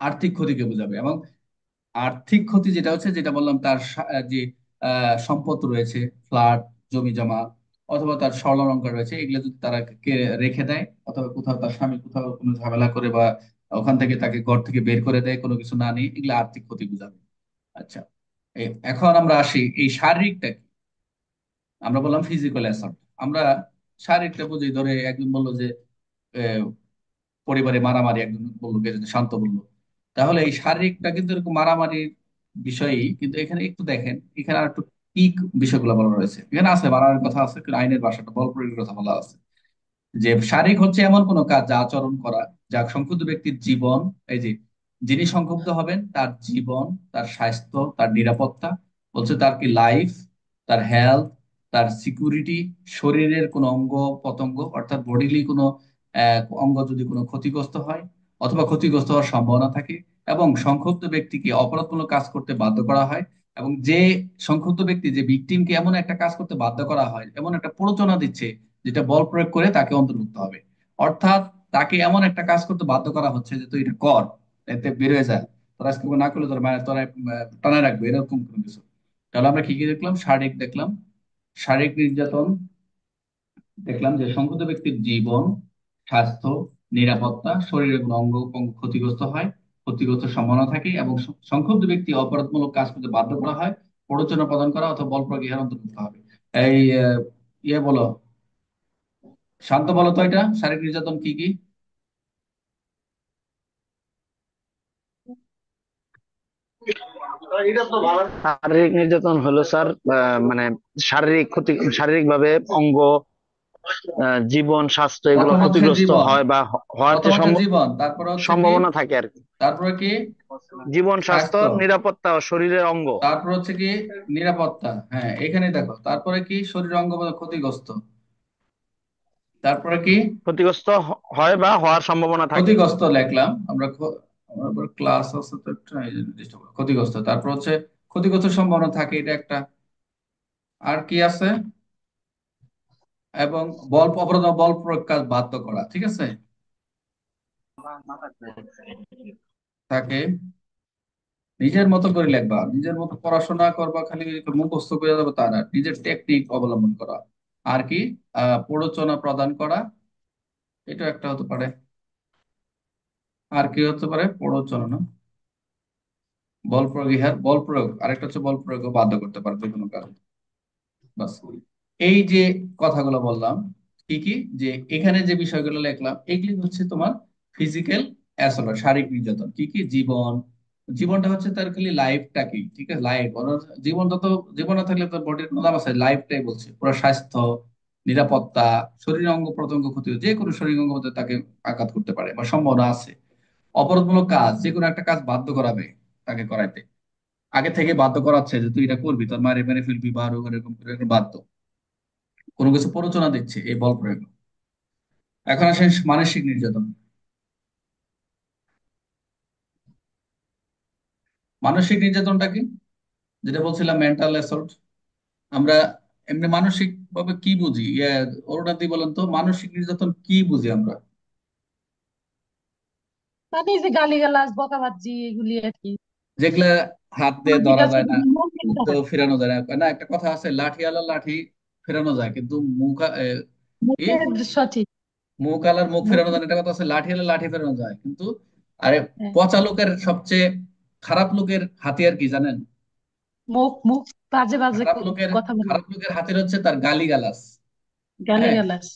আর্থিক ক্ষতিকে বোঝাবে। এবং আর্থিক ক্ষতি যেটা হচ্ছে, যেটা বললাম, তার যে সম্পদ রয়েছে, ফ্ল্যাট, জমি জমা, অথবা তার স্বর্ণ অলংকার রয়েছে, এগুলো যদি তারা রেখে দেয়, অথবা কোথাও তার স্বামী কোথাও কোনো ঝামেলা করে, বা ওখান থেকে তাকে ঘর থেকে বের করে দেয় কোনো কিছু না নিয়ে, এগুলো আর্থিক ক্ষতি বোঝাবে। আচ্ছা, এখন আমরা আসি এই শারীরিকটা কি। আমরা বললাম ফিজিক্যাল অ্যাসল্ট। আমরা শারীরিকটা বুঝি, ধরে একজন বললো যে পরিবারে মারামারি, একজন বললো, কে যদি শান্ত বললো, তাহলে এই শারীরিকটা কিন্তু এরকম মারামারির বিষয়ই, কিন্তু এখানে একটু দেখেন, এখানে আর একটু কি বিষয়গুলো বলা রয়েছে। এখানে আছে মারামারির কথা আছে, কিন্তু আইনের ভাষাটা, বল প্রয়োগের কথা বলা আছে। যে শারীরিক হচ্ছে এমন কোন কাজ যা আচরণ করা, যা সংক্ষুব্ধ ব্যক্তির জীবন, এই যে যিনি সংক্ষুব্ধ হবেন তার জীবন, তার স্বাস্থ্য, তার নিরাপত্তা, বলছে তার কি লাইফ, তার হেলথ, তার সিকিউরিটি, শরীরের কোনো অঙ্গ প্রত্যঙ্গ, অর্থাৎ বডিলি কোনো অঙ্গ যদি কোনো ক্ষতিগ্রস্ত হয়, অথবা ক্ষতিগ্রস্ত হওয়ার সম্ভাবনা থাকে, এবং সংক্ষুব্ধ ব্যক্তিকে অপরাধমূলক কাজ করতে বাধ্য করা হয়, এবং যে সংক্ষুব্ধ ব্যক্তি, যে ভিকটিমকে এমন একটা কাজ করতে বাধ্য করা হয়, এমন একটা প্ররোচনা দিচ্ছে যেটা বল প্রয়োগ করে তাকে অন্তর্ভুক্ত হবে। অর্থাৎ তাকে এমন একটা কাজ করতে বাধ্য করা হচ্ছে যে তুই এটা কর, এতে বের হয়ে যায়, তোরা আজকে না করলে তোর মায়ের তোরা টানায় রাখবে, এরকম কোনো কিছু। তাহলে আমরা কি কি দেখলাম? শারীরিক দেখলাম, শারীরিক নির্যাতন দেখলাম, যে সংক্ষুব্ধ ব্যক্তির জীবন, স্বাস্থ্য, নিরাপত্তা, শরীরের কোনো অঙ্গ অঙ্গ ক্ষতিগ্রস্ত হয়, ক্ষতিগ্রস্ত সম্ভাবনা থাকে, এবং সংক্ষুব্ধ ব্যক্তি অপরাধমূলক কাজ করতে বাধ্য করা হয়, প্ররোচনা প্রদান করা অথবা বল প্রয়োগ ইহার অন্তর্ভুক্ত হবে। এই ইয়ে বলো, শান্ত বলো তো, এটা শারীরিক নির্যাতন কি কি? শারীরিক নির্যাতন হলো স্যার মানে শারীরিক ক্ষতি, শারীরিক ভাবে অঙ্গ, জীবন, স্বাস্থ্য এগুলো প্রথম হচ্ছে ক্ষতিগ্রস্ত জীবন, হয় বা হওয়ার যে প্রথম হচ্ছে জীবন, তারপরে হচ্ছে কি, সম্ভাবনা থাকে আর কি। তারপরে কি, জীবন, স্বাস্থ্য, স্বাস্থ্য, নিরাপত্তা ও শরীরের অঙ্গ তারপর হচ্ছে কি, নিরাপত্তা, হ্যাঁ এখানে দেখো, তারপরে কি, শরীর অঙ্গ ক্ষতিগ্রস্ত, তারপরে কি, ক্ষতিগ্রস্ত হয় বা হওয়ার সম্ভাবনা থাকে। ক্ষতিগ্রস্ত লিখলাম আমরা, আমরা ক্লাস আছে তো একটা, এই জন্য disturb হলো। ক্ষতিগ্রস্ত, তারপর হচ্ছে ক্ষতিগ্রস্ত সম্ভাবনা থাকে, এটা একটা। আর কি আছে? এবং বল অপরাধ বা বল প্রয়োগ কাজ বাধ্য করা, ঠিক আছে, থাকে। নিজের মতো করে লিখবা, নিজের মতো পড়াশোনা করবা, খালি মুখস্থ করে যাবে তা না, নিজের টেকনিক অবলম্বন করা। আর কি, প্ররোচনা প্রদান করা, এটা একটা হতে পারে। আর কি হতে পারে? প্ররোচনা না, বল প্রয়োগ, ইহার বল প্রয়োগ, আরেকটা হচ্ছে বল প্রয়োগ বাধ্য করতে পারে যে কোনো কারণে। বাস, এই যে কথাগুলো বললাম, কি কি, যে এখানে যে বিষয়গুলো লিখলাম, এগুলি হচ্ছে তোমার ফিজিক্যাল অ্যাসল্ট, শারীরিক নির্যাতন। কি কি? জীবন, জীবনটা হচ্ছে তার খালি লাইফটা কি, ঠিক আছে, লাইফ। জীবনটা তো, জীবন না থাকলে তো বডির কোনো দাম আছে, লাইফটাই বলছে, পুরো স্বাস্থ্য, নিরাপত্তা, শরীর অঙ্গ প্রত্যঙ্গ ক্ষতি, যে কোনো শরীর অঙ্গ প্রত্যঙ্গ তাকে আঘাত করতে পারে বা সম্ভাবনা আছে। অপরাধমূলক কাজ, যে কোনো একটা কাজ বাধ্য করাবে তাকে করাইতে, আগে থেকে বাধ্য করাচ্ছে যে তুই এটা করবি, তোর মারে মেরে ফেলবি, বা আরো এরকম করে এরকম বাধ্য, কোনো কিছু প্ররোচনা দিচ্ছে, এই বল প্রয়োগ। এখন আসেন মানসিক নির্যাতন। মানসিক নির্যাতনটা কি? যেটা বলছিলাম মেন্টাল অ্যাসল্ট। আমরা এমনি মানসিক ভাবে কি বুঝি, অরুণাদি বলেন তো, মানসিক নির্যাতন কি বুঝি আমরা? মানে এই যে গালিগালাজ, বকাবাজি, এগুলি আর কি। যেগুলা হাত দিয়ে সামাজিক ধরা যায় আচরণ, না, মৌখিক মুখ দ্বারা। দিয়েও ফেরানো যায় না, না একটা কথা আছে, লাঠি আলা লাঠি ফেরানো যায়, কিন্তু মুখ কি, মুখের সঠিক। মুখ আলার মুখ মুখ, ফেরানো যায় না, এটা কথা আছে, লাঠি আলা লাঠি ফেরানো যায় কিন্তু। আরে, হ্যাঁ, পচা লোকের সবচেয়ে খারাপ লোকের হাতিয়ার কি জানেন? মুখ, মুখ বাজে বাজে খারাপ লোকের, কথা বলে, খারাপ লোকের হাতিয়ার হচ্ছে তার গালিগালাজ। হ্যাঁ, গালিগালাজ।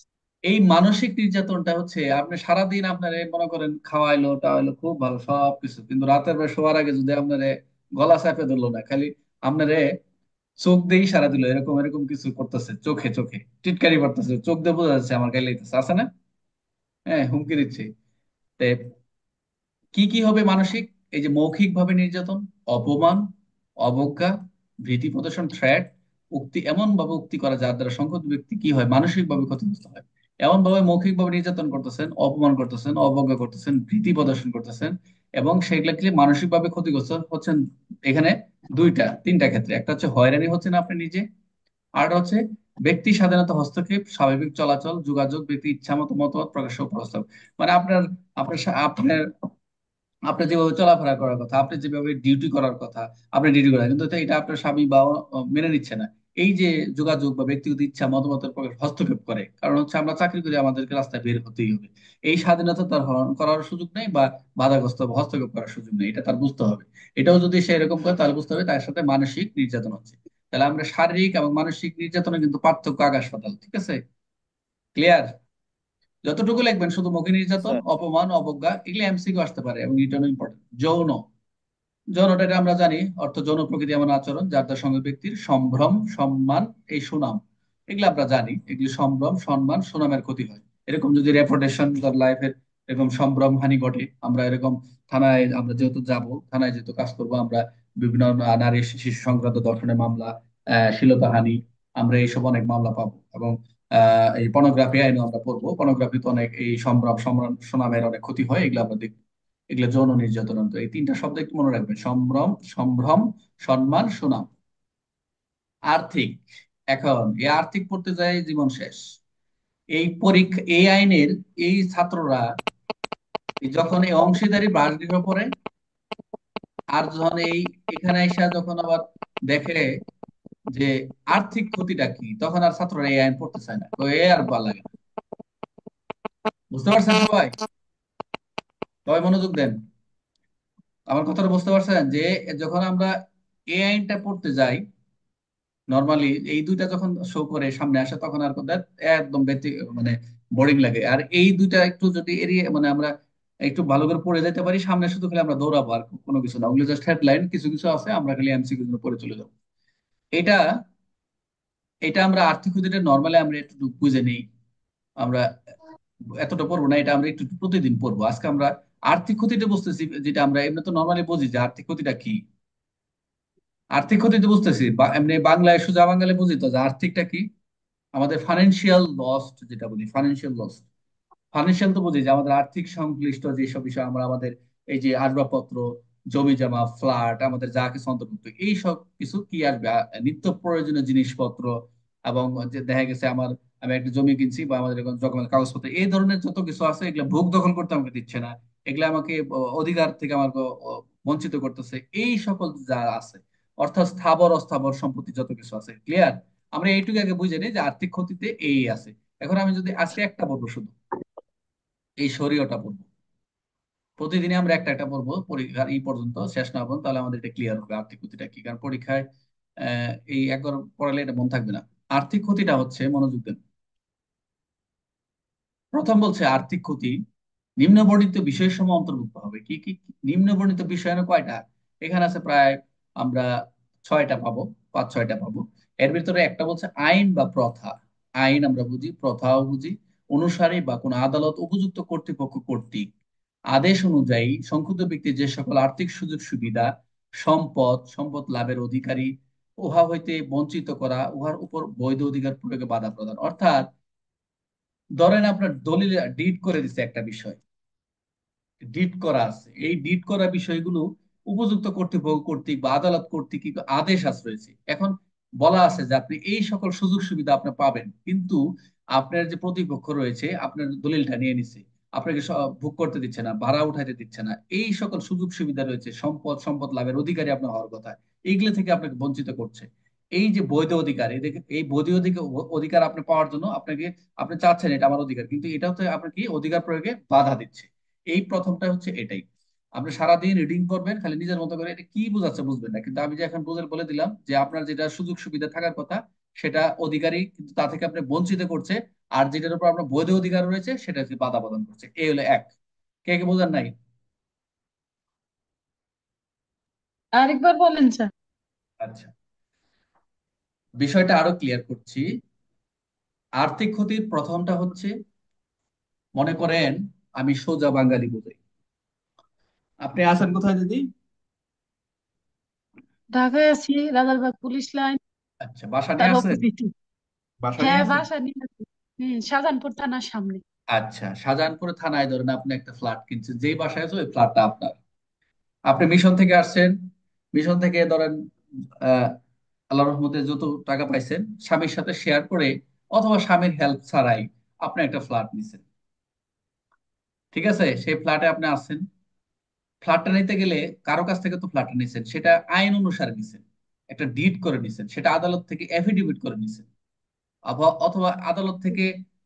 এই মানসিক নির্যাতনটা হচ্ছে, আপনি সারাদিন আপনার এই মনে করেন খাওয়াইলো টাওয়াইলো খুব ভালো সবকিছু, কিন্তু রাতের বেলা শোয়ার আগে যদি আপনারে গলা চাপে ধরলো না, খালি আপনারে চোখ দিয়েই সারা দিল, এরকম এরকম কিছু করতেছে, চোখে চোখে টিটকারি করতেছে, চোখ দিয়ে বোঝা যাচ্ছে আমার গায়ে লেগেছে, আছে না? হ্যাঁ, হুমকি দিচ্ছে। তো কি কি হবে মানসিক? এই যে মৌখিক ভাবে নির্যাতন, অপমান, অবজ্ঞা, ভীতি প্রদর্শন, থ্রেট, উক্তি, এমন ভাবে উক্তি করা যার দ্বারা সংক্ষুব্ধ ব্যক্তি কি হয়, মানসিক ভাবে ক্ষতিগ্রস্ত হয়। এমন ভাবে মৌখিক ভাবে নির্যাতন করতেছেন, অপমান করতেছেন, অবজ্ঞা করতেছেন, ভীতি প্রদর্শন করতেছেন, এবং সেগুলোকে মানসিক ভাবে ক্ষতিগ্রস্ত হচ্ছেন। এখানে দুইটা তিনটা ক্ষেত্রে, একটা হচ্ছে হয়রানি হচ্ছেন আপনি নিজে, আর হচ্ছে ব্যক্তি স্বাধীনতা হস্তক্ষেপ, স্বাভাবিক চলাচল, যোগাযোগ, ব্যক্তি ইচ্ছা মতো মতামত প্রকাশ ও প্রস্তাব। মানে আপনার, আপনার আপনি যেভাবে চলাফেরা করার কথা, আপনি যেভাবে ডিউটি করার কথা, আপনি ডিউটি করেন, কিন্তু তো এটা আপনার স্বামী বা মেনে নিচ্ছে না। এই যে যোগাযোগ বা ব্যক্তিগত ইচ্ছা মতামতের প্রকাশ হস্তক্ষেপ করে, কারণ হচ্ছে আমরা চাকরি করে আমাদেরকে রাস্তায় বের হতেই হবে। এই স্বাধীনতা তার হরণ করার সুযোগ নেই বা বাধাগ্রস্ত বা হস্তক্ষেপ করার সুযোগ নেই, এটা তার বুঝতে হবে। এটাও যদি সে এরকম করে তাহলে বুঝতে হবে তার সাথে মানসিক নির্যাতন হচ্ছে। তাহলে আমরা শারীরিক এবং মানসিক নির্যাতনের কিন্তু পার্থক্য আকাশ পাতাল, ঠিক আছে? ক্লিয়ার? যতটুকু লিখবেন শুধু মুখে নির্যাতন, স্যার। অপমান, অবজ্ঞা, এগুলো এমসিকিউ আসতে পারে এবং রিটার্ন ইম্পর্টেন্ট। যৌন, যৌনটা এটা আমরা জানি অর্থ যৌন প্রকৃতি এমন আচরণ যার তার সঙ্গে ব্যক্তির সম্ভ্রম, সম্মান, এই সুনাম, এগুলো আমরা জানি। এগুলি সম্ভ্রম, সম্মান, সুনামের ক্ষতি হয়। এরকম যদি রেপুটেশন তার লাইফের এরকম সম্ভ্রম হানি ঘটে, আমরা এরকম থানায় আমরা যেহেতু যাব, থানায় যেহেতু কাজ করব, আমরা বিভিন্ন নারী শিশু সংক্রান্ত ধর্ষণের মামলা, শ্লীলতাহানি, আমরা এইসব অনেক মামলা পাবো। এবং এই পর্নোগ্রাফি আইনও আমরা পড়বো। পর্নোগ্রাফি তো অনেক এই সম্ভ্রম, সম্মান, সুনামের অনেক ক্ষতি হয়, এগুলো আমরা দেখবো। এগুলো যৌন নির্যাতন। তো এই তিনটা শব্দ একটু মনে রাখবেন: সম্ভ্রম, সম্ভ্রম, সম্মান, সুনাম। আর্থিক, এখন এই আর্থিক পড়তে যায় জীবন শেষ। এই পরীক্ষা, এই আইনের এই ছাত্ররা যখন এই অংশীদারি বাসগৃহ পড়ে, আর যখন এই এখানে এসে যখন আবার দেখে যে আর্থিক ক্ষতিটা কি, তখন আর ছাত্ররা এই আইন পড়তে চায় না, তো এ আর ভালো লাগে না। বুঝতে পারছেন সবাই? সবাই মনোযোগ দেন। আমার কথাটা বুঝতে পারছেন যে যখন আমরা এই আইনটা পড়তে যাই, নর্মালি এই দুইটা যখন শো করে সামনে আসে তখন আর কোথায় একদম মানে বোরিং লাগে। আর এই দুইটা একটু যদি এড়িয়ে মানে আমরা একটু ভালো করে পড়ে যেতে পারি, সামনে শুধু খালি আমরা দৌড়াবো আর কোনো কিছু না, ওগুলো জাস্ট হেডলাইন, কিছু কিছু আছে আমরা খালি এমসিকিউ গুলো পড়ে চলে যাবো। এটা এটা আমরা আর্থিক ক্ষতিটা নর্মালি আমরা একটু বুঝে নেই। আমরা এতটা পড়বো না, এটা আমরা একটু একটু প্রতিদিন পড়বো। আজকে আমরা আর্থিক ক্ষতিটা বুঝতেছি, যেটা আমরা এমনি তো নর্মালি বুঝি যে আর্থিক ক্ষতিটা কি। আর্থিক ক্ষতি তো বুঝতেছি, বা এমনি বাংলায় সোজা বাংলায় বুঝি তো যে আর্থিকটা কি। আমাদের ফাইন্যান্সিয়াল লস, যেটা বলি ফাইন্যান্সিয়াল লস, ফাইন্যান্সিয়াল তো বুঝি যে আমাদের আর্থিক সংশ্লিষ্ট যেসব বিষয় আমরা আমাদের এই যে আসবাবপত্র, জমি জমা, ফ্ল্যাট, আমাদের যা কিছু অন্তর্ভুক্ত, এই সব কিছু কি আসবে, নিত্য প্রয়োজনীয় জিনিসপত্র। এবং যে দেখা গেছে আমি একটা জমি কিনছি বা আমাদের এরকম ডকুমেন্ট কাগজপত্র, এই ধরনের যত কিছু আছে এগুলো ভোগ দখল করতে আমাকে দিচ্ছে না, এগুলো আমাকে অধিকার থেকে আমাকে বঞ্চিত করতেছে, এই সকল যা আছে, অর্থাৎ স্থাবর অস্থাবর সম্পত্তি যত কিছু আছে। ক্লিয়ার? আমরা এইটুকু আগে বুঝে নিই যে আর্থিক ক্ষতিতে এই আছে। এখন আমি যদি আজকে একটা বলবো শুধু, এই শরীয়টা পড়বো, প্রতিদিনই আমরা একটা একটা পড়বো পরীক্ষার এই পর্যন্ত শেষ না হবো, তাহলে আমাদের এটা ক্লিয়ার হবে আর্থিক ক্ষতিটা কি। কারণ পরীক্ষায় এই একবার পড়ালে এটা মনে থাকবে না। আর্থিক ক্ষতিটা হচ্ছে, মনোযোগ দেন, প্রথম বলছে আর্থিক ক্ষতি নিম্নবর্ণিত বিষয়সমূহ অন্তর্ভুক্ত হবে। কি কি কি? নিম্নবর্ণিত বিষয় না কয়টা? এখানে আছে প্রায় আমরা ছয়টা পাবো, পাঁচ ছয়টা পাবো। এর ভিতরে একটা বলছে আইন বা প্রথা। আইন আমরা বুঝি, প্রথাও বুঝি। অনুসারী বা কোন আদালত উপযুক্ত কর্তৃপক্ষ কর্তৃক আদেশ অনুযায়ী সংক্ষুব্ধ ব্যক্তি যে সকল আর্থিক সুযোগ সুবিধা, সম্পদ, সম্পদ লাভের অধিকারী, উহা হইতে বঞ্চিত করা, উহার উপর বৈধ অধিকার প্রয়োগে বাধা প্রদান। অর্থাৎ ধরেন আপনার দলিল ডিড করে দিচ্ছে একটা বিষয়, ডিট করা আছে, এই ডিট করা বিষয়গুলো উপযুক্ত কর্তৃপক্ষ কর্তৃক বা আদালত কর্তৃক কিন্তু আদেশ রয়েছে। এখন বলা আছে যে আপনি এই সকল সুযোগ সুবিধা আপনি পাবেন, কিন্তু আপনার যে প্রতিপক্ষ রয়েছে আপনার দলিলটা নিয়ে নিছে, আপনাকে ভোগ করতে দিচ্ছে না, ভাড়া উঠাইতে দিচ্ছে না, এই সকল সুযোগ সুবিধা রয়েছে, সম্পদ, সম্পদ লাভের অধিকারী আপনার হওয়ার কথা, এইগুলো থেকে আপনাকে বঞ্চিত করছে। এই যে বৈধ অধিকার, এই বৈধ অধিকার, অধিকার আপনি পাওয়ার জন্য আপনাকে, আপনি চাচ্ছেন এটা আমার অধিকার, কিন্তু এটাও তো আপনার কি অধিকার প্রয়োগে বাধা দিচ্ছে। এই প্রথমটা হচ্ছে এটাই। আপনি সারাদিন রিডিং করবেন খালি নিজের মতো করে, এটা কি বোঝাচ্ছে বুঝবেন না, কিন্তু আমি যে এখন বুঝে বলে দিলাম যে আপনার যেটা সুযোগ সুবিধা থাকার কথা সেটা অধিকারী কিন্তু তা থেকে আপনি বঞ্চিত করছে, আর যেটার উপর আপনার বৈধ অধিকার রয়েছে সেটা হচ্ছে বাধা প্রদান করছে। এই হলো এক। কে কে বোঝেন নাই? আরেকবার বলেন স্যার। আচ্ছা, বিষয়টা আরো ক্লিয়ার করছি। আর্থিক ক্ষতির প্রথমটা হচ্ছে, মনে করেন আমি সোজা বাঙালি বোঝাই। আপনি আছেন কোথায় দিদি? ঢাকায় আছি, রাজারবাগ পুলিশ লাইন, আচ্ছা, বাসা তার নিয়ে আসছেন? অপোজিটে। বাসা নিয়ে হ্যাঁ, আছেন? বাসা নিয়ে আছি। শাহজাহানপুর থানার সামনে। আচ্ছা, শাহজাহানপুরে থানায় ধরেন আপনি একটা ফ্ল্যাট কিনছেন, যেই বাসায় আছে ওই ফ্ল্যাটটা আপনার। আপনি মিশন থেকে আসছেন, মিশন থেকে ধরেন আহ আল্লাহ রহমতে যত টাকা পাইছেন স্বামীর সাথে শেয়ার করে অথবা স্বামীর হেল্প ছাড়াই আপনি একটা ফ্ল্যাট নিছেন। ঠিক আছে, সেই ফ্ল্যাটে আপনি আছেন। ফ্ল্যাটটা নিতে গেলে কারো কাছ থেকে তো ফ্ল্যাটটা নিছেন, সেটা আইন অনুসারে নিছেন, একটা ডিড করে নিছেন, সেটা আদালত থেকে এফিডেভিট করে নিছেন, অথবা আদালত থেকে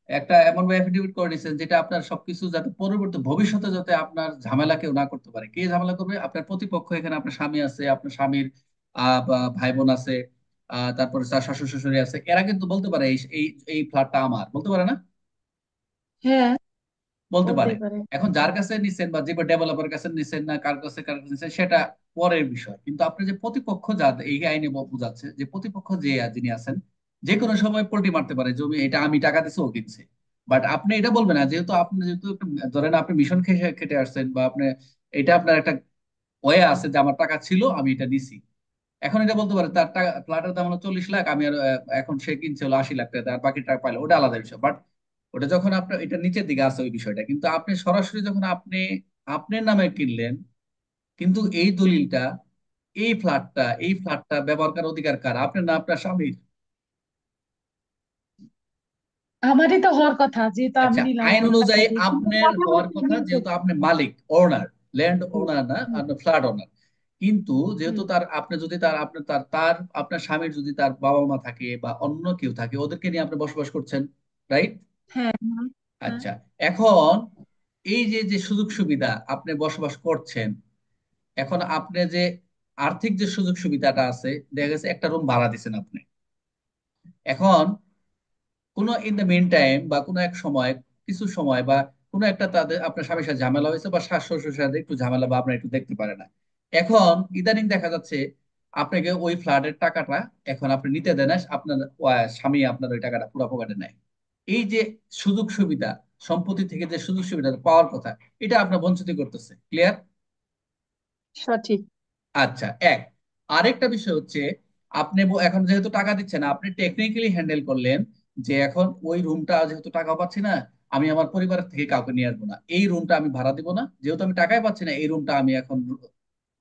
একটা এমন এফিডেভিট করে নিছেন যেটা আপনার সবকিছু যাতে পরবর্তী ভবিষ্যতে যাতে আপনার ঝামেলা কেউ না করতে পারে। কে ঝামেলা করবে? আপনার প্রতিপক্ষ। এখানে আপনার স্বামী আছে, আপনার স্বামীর বা ভাই বোন আছে, তারপরে তার শ্বশুর শাশুড়ি আছে, এরা কিন্তু বলতে পারে এই এই এই ফ্ল্যাটটা আমার, বলতে পারে না? হ্যাঁ, বলতে পারে। বলতেই পারে। এখন যার কাছে নিছেন বা যে ডেভেলপার কাছে নিছেন না কার কাছে নিছেন সেটা পরের বিষয়, কিন্তু আপনি যে প্রতিপক্ষ, যা এই আইনে বোঝাচ্ছে যে প্রতিপক্ষ যে যিনি আছেন, যে কোনো সময় পল্টি মারতে পারে জমি এটা আমি টাকা দিছি ও কিনছে। বাট আপনি এটা বলবেন না, যেহেতু ধরেন আপনি মিশন খেটে খেটে আসছেন, বা আপনি এটা আপনার একটা ওয়ে আছে যে আমার টাকা ছিল আমি এটা নিছি। এখন এটা বলতে পারে তার টাকা, ফ্ল্যাটের দাম হলো 40 লাখ, আমি আর এখন সে কিনছে হলো 80 লাখ টাকা, তার বাকি টাকা পাইলো, ওটা আলাদা বিষয়। বাট ওটা যখন আপনার এটা নিচের দিকে আছে ওই বিষয়টা, কিন্তু আপনি সরাসরি যখন আপনার নামে কিনলেন, কিন্তু এই দলিলটা, এই ফ্ল্যাটটা ব্যবহার করার অধিকার কার? আপনার না আপনার স্বামীর? আমারই তো হওয়ার কথা, যেহেতু আমি আচ্ছা, নিলাম আইন আমার টাকা অনুযায়ী দিয়ে, কিন্তু আপনার কথা হওয়ার বলতে কথা, গিয়ে যেহেতু বলছি। আপনি মালিক, ওনার, ল্যান্ড হুম, ওনার না, হুম, আপনার ফ্ল্যাট ওনার। কিন্তু যেহেতু হুম। তার, আপনি যদি তার, আপনার তার তার আপনার স্বামীর যদি তার বাবা মা থাকে বা অন্য কেউ থাকে, ওদেরকে নিয়ে আপনি বসবাস করছেন, রাইট? হ্যাঁ, হ্যাঁ, হ্যাঁ। আচ্ছা, এখন এই যে যে সুযোগ সুবিধা আপনি বসবাস করছেন, এখন আপনি যে আর্থিক যে সুযোগ সুবিধাটা আছে, দেখা গেছে একটা রুম ভাড়া দিচ্ছেন আপনি। এখন কোনো ইন দ্য মিন টাইম বা কোনো এক সময়, কিছু সময় বা কোনো একটা তাদের আপনার স্বামীর সাথে ঝামেলা হয়েছে, বা শাশ শ্বশুরের সাথে একটু ঝামেলা, বা আপনার একটু দেখতে পারে না। এখন ইদানিং দেখা যাচ্ছে আপনাকে ওই ফ্ল্যাটের টাকাটা এখন আপনি নিতে দেন না, আপনার স্বামী আপনার ওই টাকাটা পুরো পকেটে নেয়। এই যে সুযোগ সুবিধা, সম্পত্তি থেকে যে সুযোগ সুবিধা পাওয়ার কথা, এটা আপনার বঞ্চিত করতেছে। ক্লিয়ার? সঠিক। আচ্ছা, এক। আরেকটা বিষয় হচ্ছে, আপনি এখন যেহেতু টাকা দিচ্ছেন, আপনি টেকনিক্যালি হ্যান্ডেল করলেন যে এখন ওই রুমটা যেহেতু টাকা পাচ্ছি না, আমি আমার পরিবার থেকে কাউকে নিয়ে আসবো না, এই রুমটা আমি ভাড়া দিব না, যেহেতু আমি টাকাই পাচ্ছি না, এই রুমটা আমি এখন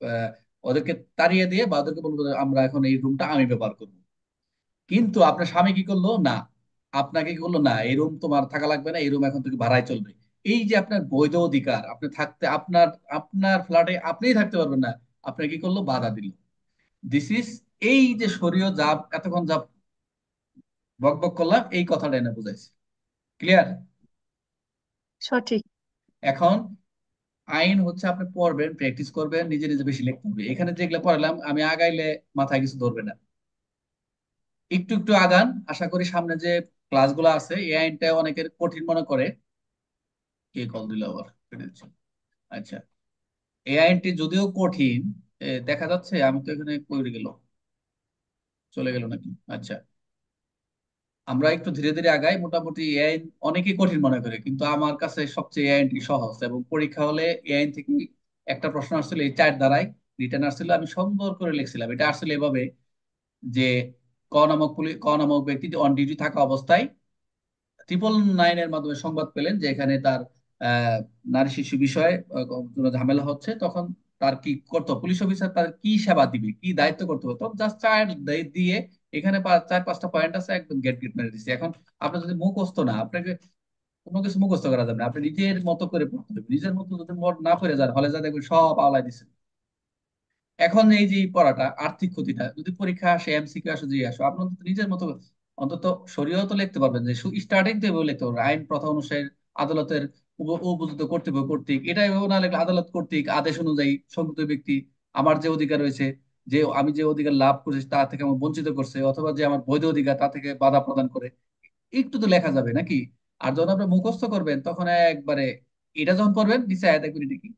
আহ, ওদেরকে তাড়িয়ে দিয়ে বা ওদেরকে বলবো যে আমরা এখন এই রুমটা আমি ব্যবহার করবো। কিন্তু আপনার স্বামী কি করলো? না, আপনাকে কি করলো? না, এই রুম তোমার থাকা লাগবে না, এই রুম এখন থেকে ভাড়ায় চলবে। এই যে আপনার বৈধ অধিকার, আপনি থাকতে, আপনার আপনার ফ্ল্যাটে আপনিই থাকতে পারবেন না, আপনার কি করলো? বাধা দিল। দিস ইজ, এই যে শরীয় যা এতক্ষণ যা বক বক করলাম, এই কথাটা এনে বুঝাইছে। ক্লিয়ার? সঠিক। এখন আইন হচ্ছে আপনি পড়বেন, প্র্যাকটিস করবেন, নিজে নিজে বেশি লিখতে হবে। এখানে যেগুলো পড়ালাম আমি আগাইলে মাথায় কিছু ধরবে না। একটু একটু আগান, আশা করি সামনে যে ক্লাসগুলো আছে, এই আইনটা অনেকের কঠিন মনে করে। কে কল দিল আবার? কেটে দিচ্ছে। আচ্ছা, এই আইনটি যদিও কঠিন, দেখা যাচ্ছে, আমি তো এখানে কই গেল, চলে গেল নাকি? আচ্ছা, আমরা একটু ধীরে ধীরে আগাই। মোটামুটি এই আইন অনেকেই কঠিন মনে করে, কিন্তু আমার কাছে সবচেয়ে এই আইনটি সহজ। এবং পরীক্ষা হলে এই আইন থেকে একটা প্রশ্ন আসছিল, এই 4 দ্বারাই রিটার্ন আসছিল, আমি সুন্দর করে লিখছিলাম। এটা আসলে এভাবে যে ক নামক ব্যক্তি অন ডিউটি থাকা অবস্থায় 999 এর মাধ্যমে সংবাদ পেলেন যে এখানে তার আহ, নারী শিশু বিষয়ে কোনো ঝামেলা হচ্ছে, তখন তার কি করতো, পুলিশ অফিসার তার কি সেবা দিবে, কি দায়িত্ব করতে হবে, তখন জাস্ট 4 দিয়ে এখানে 4-5টা পয়েন্ট আছে, একদম গেট গেট মেরে দিচ্ছে। এখন আপনার যদি মুখস্থ না, আপনাকে কোনো কিছু মুখস্থ করা যাবে না, আপনি নিজের মতো করে পড়তে হবে। নিজের মতো যদি না পড়ে যান, হলে যা দেখবেন সব আওলাই দিচ্ছে। এখন এই যে এই পড়াটা, আর্থিক ক্ষতিটা, যদি পরীক্ষা আসে, এমসিকিউ আসে, যে আসো, আপনি অন্তত নিজের মতো অন্তত শরীয়ত তো লিখতে পারবেন, যে স্টার্টিং তো এভাবে লিখতে পারবেন, আইন প্রথা অনুসারে আদালতের উপযুক্ত কর্তৃপক্ষ কর্তৃক, এটা এভাবে না লিখলে আদালত কর্তৃক আদেশ অনুযায়ী সংযুক্ত ব্যক্তি আমার যে অধিকার রয়েছে, যে আমি যে অধিকার লাভ করেছি তা থেকে আমার বঞ্চিত করছে, অথবা যে আমার বৈধ অধিকার তা থেকে বাধা প্রদান করে, একটু তো লেখা যাবে নাকি? আর যখন আপনি মুখস্থ করবেন তখন একবারে, এটা যখন করবেন নিচে আয়াত দেখবেন এটা কি,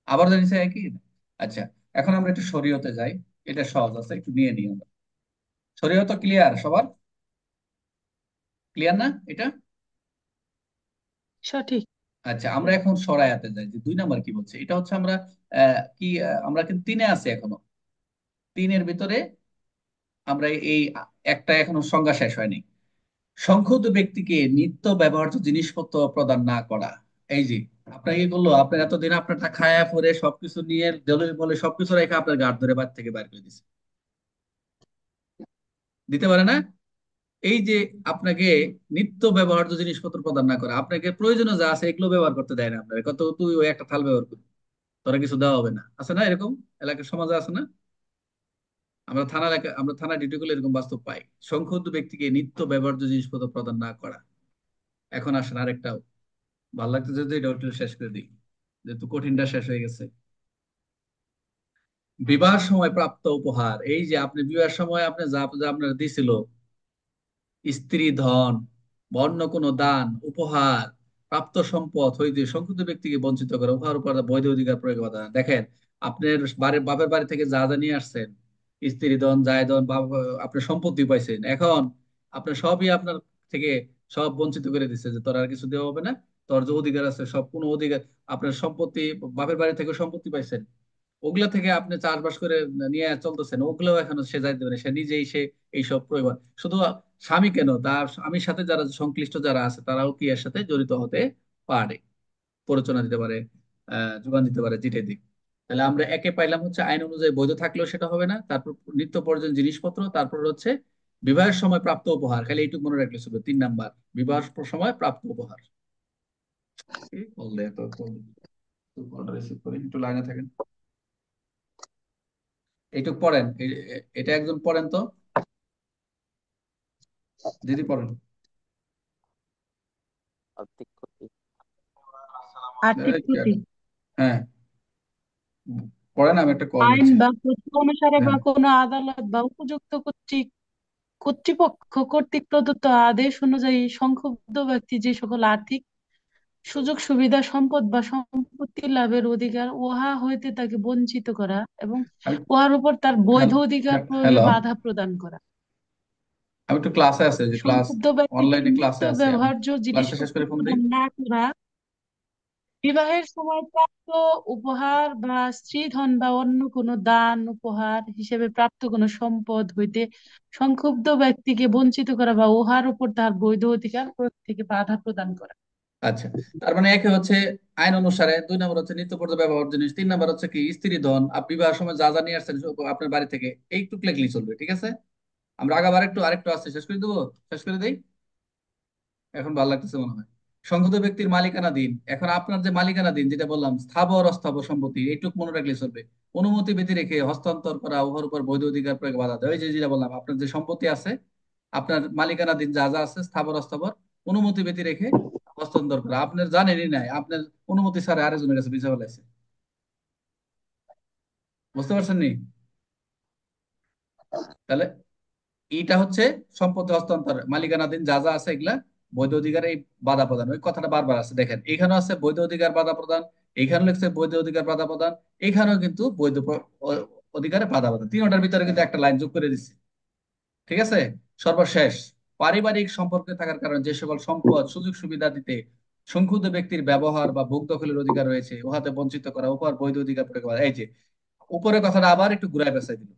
আবার জানিস একই। আচ্ছা, এখন আমরা একটু শরীয়তে যাই। এটা সহজ আছে, একটু নিয়ে নিই আমরা। শরীয়ত ক্লিয়ার সবার? ক্লিয়ার না এটা? সঠিক। আচ্ছা, আমরা এখন সরায়াতে যাই, যে 2 নাম্বার কি বলছে। এটা হচ্ছে আমরা আমরা কিন্তু 3-এ আছি এখনো। 3-এর ভিতরে আমরা এই একটা এখনো সংজ্ঞা শেষ হয়নি। সংক্ষুব্ধ ব্যক্তিকে নিত্য ব্যবহার্য জিনিসপত্র প্রদান না করা। এই যে আপনাকে কি করলো, আপনার এতদিন আপনারটা খায়া পরে সবকিছু নিয়ে দলিল বলে সবকিছু রেখে আপনার গাড় ধরে বাড়ি থেকে বাইর করে দিছে, দিতে পারে না? এই যে আপনাকে নিত্য ব্যবহার্য জিনিসপত্র প্রদান না করে, আপনাকে প্রয়োজনীয় যা আছে এগুলো ব্যবহার করতে দেয় না, আপনার কত তুই ওই একটা থাল ব্যবহার করবি, তোরা কিছু দেওয়া হবে না, আছে না এরকম? এলাকার সমাজে আছে না? আমরা থানা ডিউটি করলে এরকম বাস্তব পাই। সংক্ষুব্ধ ব্যক্তিকে নিত্য ব্যবহার্য জিনিসপত্র প্রদান না করা। এখন আসেন আরেকটাও, ভালো লাগতেছে যদি এটা একটু শেষ করে দিই, যেহেতু কঠিনটা শেষ হয়ে গেছে। বিবাহের সময় প্রাপ্ত উপহার, এই যে আপনি বিবাহের সময় আপনি যা যা আপনার দিছিল, স্ত্রী ধন বা অন্য কোনো দান উপহার, প্রাপ্ত সম্পদ হইতে সংক্ষুব্ধ ব্যক্তিকে বঞ্চিত করে উপহার উপহার বৈধ অধিকার প্রয়োগ করা। দেখেন, আপনার বাপের বাড়ি থেকে যা যা নিয়ে আসছেন, স্ত্রী ধন জায় ধন বা আপনার সম্পত্তি পাইছেন, এখন আপনার সবই আপনার থেকে সব বঞ্চিত করে দিচ্ছে, যে তোর আর কিছু দেওয়া হবে না। তোর যে অধিকার আছে সব কোনো অধিকার, আপনার সম্পত্তি, বাপের বাড়ি থেকে সম্পত্তি পাইছেন, ওগুলা থেকে আপনি চাষবাস করে নিয়ে চলতেছেন, ওগুলোও এখন সে যাইতে পারে, সে নিজেই সে এইসব প্রয়োগ। শুধু স্বামী কেন, তার স্বামীর সাথে যারা সংশ্লিষ্ট যারা আছে তারাও কি এর সাথে জড়িত হতে পারে, প্ররোচনা দিতে পারে, যোগান দিতে পারে, যেটাই দিক। তাহলে আমরা একে পাইলাম হচ্ছে আইন অনুযায়ী বৈধ থাকলেও সেটা হবে না, তারপর নিত্য প্রয়োজনীয় জিনিসপত্র, তারপর হচ্ছে বিবাহের সময় প্রাপ্ত উপহার, খালি এইটুকু মনে রাখলে শুধু 3 নাম্বার, বিবাহের সময় প্রাপ্ত উপহার। কি বললে তো কলটা রিসিভ করি, একটু লাইনে থাকেন। এইটুকু পড়েন, এটা একজন পড়েন তো, দিদি পড়েন। আর্থিক ক্ষতি। আর্থিক এই, ক্ষতি হ্যাঁ, পড়েন, আমি একটা কল আইন নিচ্ছি। বা প্রথা অনুসারে হ্যাঁ, বা কোনো আদালত বা উপযুক্ত কর্তৃপক্ষ কর্তৃক প্রদত্ত আদেশ অনুযায়ী সংক্ষুব্ধ ব্যক্তি যে সকল আর্থিক সুযোগ সুবিধা সম্পদ বা সম্পত্তি লাভের অধিকার উহা হইতে তাকে বঞ্চিত করা এবং আমি, উহার উপর তার বৈধ হ্যালো, অধিকার প্রয়োগে হ্যালো, বাধা প্রদান করা। আমি একটু ক্লাসে আছে, যে ক্লাস, সংক্ষুব্ধ ব্যক্তিকে অনলাইনে নিত্য ক্লাসে আছে, আমি ব্যবহার্য ক্লাসটা শেষ জিনিসপত্র করে ফোন দিই। প্রদান না করা, বিবাহের সময় প্রাপ্ত উপহার বা স্ত্রীধন বা অন্য কোনো দান উপহার হিসেবে প্রাপ্ত কোনো সম্পদ হইতে সংক্ষুব্ধ ব্যক্তিকে বঞ্চিত করা বা উহার উপর তার বৈধ অধিকার প্রয়োগ থেকে বাধা প্রদান করা। আচ্ছা, তার মানে একে হচ্ছে আইন অনুসারে, 2 নম্বর হচ্ছে নিত্য পর্যায়ে ব্যবহার জিনিস, 3 নম্বর হচ্ছে কি স্ত্রী ধন, আপনি বিবাহের সময় যা যা নিয়ে আসছেন আপনার বাড়ি থেকে, এইটুক লেখলেই চলবে, ঠিক আছে? আমরা আগাবার একটু আরেকটু আছে, শেষ করে দেবো, শেষ করে দেই, এখন ভালো লাগতেছে মনে হয়। সংহত ব্যক্তির মালিকানাধীন, এখন আপনার যে মালিকানাধীন যেটা বললাম, স্থাবর অস্থাবর সম্পত্তি, এইটুক মনে রাখলে চলবে। অনুমতি ব্যতি রেখে হস্তান্তর করা, উহার উপর বৈধ অধিকার প্রয়োগ বাধা দেয়। ওই যে যেটা বললাম, আপনার যে সম্পত্তি আছে, আপনার মালিকানাধীন যা যা আছে স্থাবর অস্থাবর, অনুমতি ব্যতি রেখে হস্তান্তর করা। আপনার জানেনই নাই, আপনার অনুমতি ছাড়া আরেকজনের কাছে বেচে ফেলাইছে, বুঝতে পারছেন নি? তাহলে এইটা হচ্ছে সম্পত্তি হস্তান্তর, মালিকানাধীন যা যা আছে এগুলা বৈধ অধিকারে এই বাধা প্রদান, ওই কথাটা বারবার আছে, দেখেন এখানে আছে বৈধ অধিকার বাধা প্রদান, এখানে লিখছে বৈধ অধিকার বাধা প্রদান, এখানেও কিন্তু বৈধ অধিকারে বাধা প্রদান, তিনটার ভিতরে কিন্তু একটা লাইন যোগ করে দিচ্ছে, ঠিক আছে? সর্বশেষ, পারিবারিক সম্পর্কে থাকার কারণে যে সকল সম্পদ সুযোগ সুবিধা দিতে সংক্ষুব্ধ ব্যক্তির ব্যবহার বা ভোগ দখলের অধিকার রয়েছে উহাতে বঞ্চিত করা, উপর বৈধ অধিকার প্রয়োগ করা। এই যে উপরের কথাটা আবার একটু ঘুরায় পেঁচাই দিল,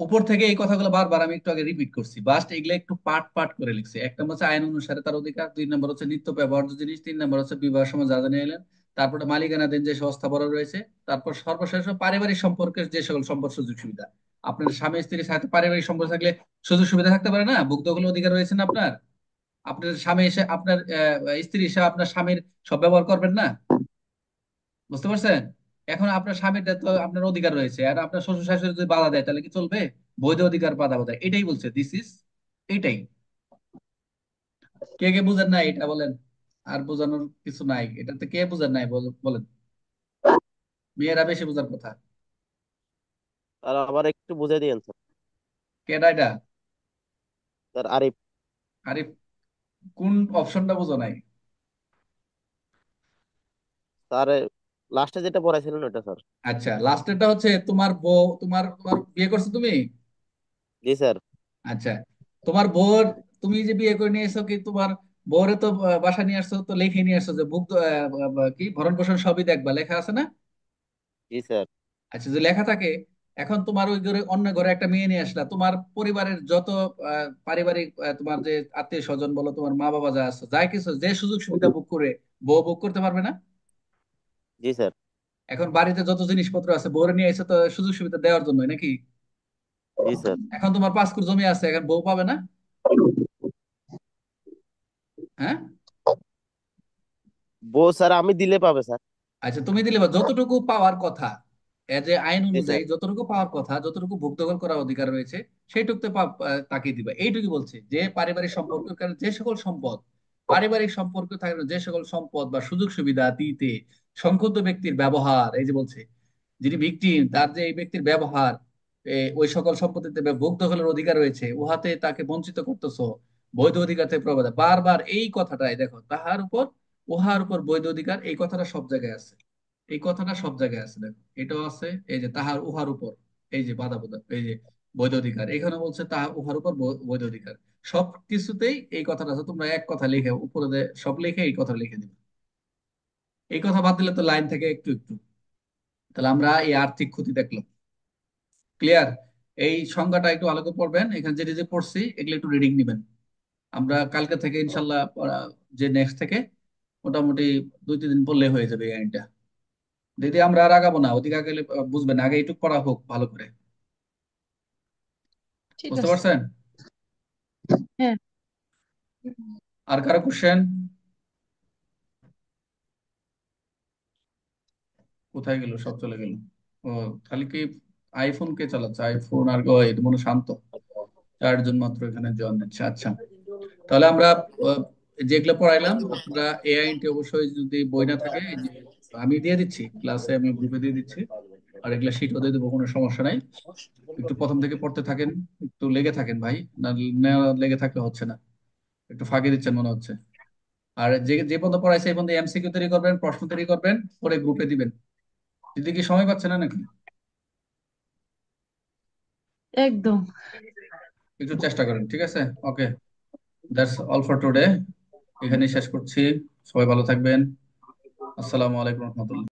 উপর থেকে এই কথাগুলো বারবার আমি একটু আগে রিপিট করছি, বাস্ট এগুলো একটু পাট পাট করে লিখছি। 1 নম্বর হচ্ছে আইন অনুসারে তার অধিকার, 2 নম্বর হচ্ছে নিত্য ব্যবহার্য জিনিস, 3 নম্বর হচ্ছে বিবাহ সময় যা জানিয়ে এলেন, তারপরে মালিকানাধীন যে সংস্থা বড় রয়েছে, তারপর সর্বশেষ পারিবারিক সম্পর্কের যে সকল সম্পদ সুযোগ সুবিধা। আপনার স্বামী স্ত্রীর সাথে পারিবারিক সম্পর্ক থাকলে সুযোগ সুবিধা থাকতে পারে না, ভোগ দখল অধিকার রয়েছে না আপনার। আপনার স্বামী এসে আপনার স্ত্রী এসে আপনার স্বামীর সব ব্যবহার করবেন না, বুঝতে পারছেন? এখন আপনার স্বামীর তো আপনার অধিকার রয়েছে, আর আপনার শ্বশুর শাশুড়ি যদি বাধা দেয় তাহলে কি চলবে? বৈধ অধিকার বাধা বাধা, এটাই বলছে, দিস ইজ, এইটাই। কে কে বুঝেন নাই এটা বলেন, আর বোঝানোর কিছু নাই এটাতে, কে বুঝেন নাই বলেন, মেয়েরা বেশি বোঝার কথা। আর আবার একটু বুঝে দিয়েন স্যার। কেডা এটা? স্যার আরিফ। আরে, কোন অপশনটা বোঝো নাই? স্যার লাস্টে যেটা পড়াইছিলেন ওটা স্যার। আচ্ছা, লাস্টেরটা হচ্ছে তোমার বউ, তোমার তোমার বিয়ে করছো তুমি? জি স্যার। আচ্ছা, তোমার বউর, তুমি যে বিয়ে করে নিয়ে এসো, কি তোমার বউরে তো বাসা নিয়ে আসছো, তো লিখে নিয়ে আসছো যে ভুগ কি ভরণ পোষণ সবই দেখবা, লেখা আছে না? জি স্যার। আচ্ছা, যে লেখা থাকে, এখন তোমার ওই ঘরে অন্য ঘরে একটা মেয়ে নিয়ে আসলা, তোমার পরিবারের যত পারিবারিক তোমার যে আত্মীয় স্বজন বলো, তোমার মা বাবা যা আছে, যাই কিছু যে সুযোগ সুবিধা ভোগ করে, বউ ভোগ করতে পারবে না? জি স্যার। এখন বাড়িতে যত জিনিসপত্র আছে বউরে নিয়ে এসে তো সুযোগ সুবিধা দেওয়ার জন্য নাকি? জি স্যার। এখন তোমার 5 কুর জমি আছে, এখন বউ পাবে না? হ্যাঁ, বউ স্যার আমি দিলে পাবে স্যার। আচ্ছা, তুমি দিলে যতটুকু পাওয়ার কথা, এজ এ আইন জি অনুযায়ী স্যার। যতটুকু পাওয়ার কথা, যতটুকু ভোগ দখল করার অধিকার রয়েছে সেইটুকু তাকে দিবা, এইটুকু বলছে। যে পারিবারিক সম্পর্কের কারণে যে সকল সম্পদ, পারিবারিক সম্পর্ক থাকলে যে সকল সম্পদ বা সুযোগ সুবিধা দিতে সংক্ষুব্ধ ব্যক্তির ব্যবহার, এই যে বলছে যিনি ভিকটিম তার যে এই ব্যক্তির ব্যবহার, ওই সকল সম্পত্তিতে ভোগ দখলের অধিকার রয়েছে, উহাতে তাকে বঞ্চিত করতেছো, বৈধ অধিকার থেকে প্রবাদ, বারবার এই কথাটাই দেখো, তাহার উপর উহার উপর বৈধ অধিকার, এই কথাটা সব জায়গায় আছে। এই কথাটা সব জায়গায় আছে, দেখো এটাও আছে, এই যে তাহার উহার উপর, এই যে বাধা বোধা, এই যে বৈধ অধিকার, এখানে বলছে তাহার উহার উপর বৈধ অধিকার। সব কিছুতেই এই কথাটা আছে, তোমরা এক কথা লিখে উপরে সব লিখে এই কথা লিখে দিবে। এই কথা বাদ দিলে তো লাইন থেকে একটু একটু। তাহলে আমরা এই আর্থিক ক্ষতি দেখলাম, ক্লিয়ার। এই সংজ্ঞাটা একটু ভালো করে পড়বেন, এখানে যে যে পড়ছি এগুলো একটু রিডিং নিবেন। আমরা কালকে থেকে ইনশাল্লাহ যে নেক্সট থেকে মোটামুটি 2-3 দিন পড়লে হয়ে যাবে এই আইনটা। দিদি আমরা আর আগাবো না, ওদিকে আগে বুঝবেন, আগে একটু পড়া হোক ভালো করে। ঠিক বুঝতে আছে। পারছেন? হ্যাঁ। আর কারো কোশ্চেন? কোথায় গেল, সব চলে গেল। ও, খালি কি আইফোন কে চালাচ্ছে? আইফোন আর এটা মনে হয় শান্ত, 4 জন মাত্র এখানে জয়েন দিচ্ছে। আচ্ছা, তাহলে আমরা আহ, যেগুলো পড়াইলাম আপনারা এআইনটি অবশ্যই, যদি বই না থাকে এই যে আমি দিয়ে দিচ্ছি ক্লাসে, আমি গ্রুপে দিয়ে দিচ্ছি, আর এগুলা শিটও দিয়ে দেবো, কোনো সমস্যা নাই। একটু প্রথম থেকে পড়তে থাকেন, একটু লেগে থাকেন ভাই, না না লেগে থাকলে হচ্ছে না, একটু ফাঁকি দিচ্ছেন মনে হচ্ছে। আর যে যে পর্যন্ত পড়াইছে এই পর্যন্ত এমসিকিউ তৈরি করবেন, প্রশ্ন তৈরি করবেন, পরে গ্রুপে দিবেন। দিদি কি সময় পাচ্ছে না নাকি? একদম। একটু চেষ্টা করেন, ঠিক আছে? ওকে, দ্যাটস অল ফর টুডে, এখানেই শেষ করছি। সবাই ভালো থাকবেন। আসসালামু আলাইকুম রহমতুল্লাহ।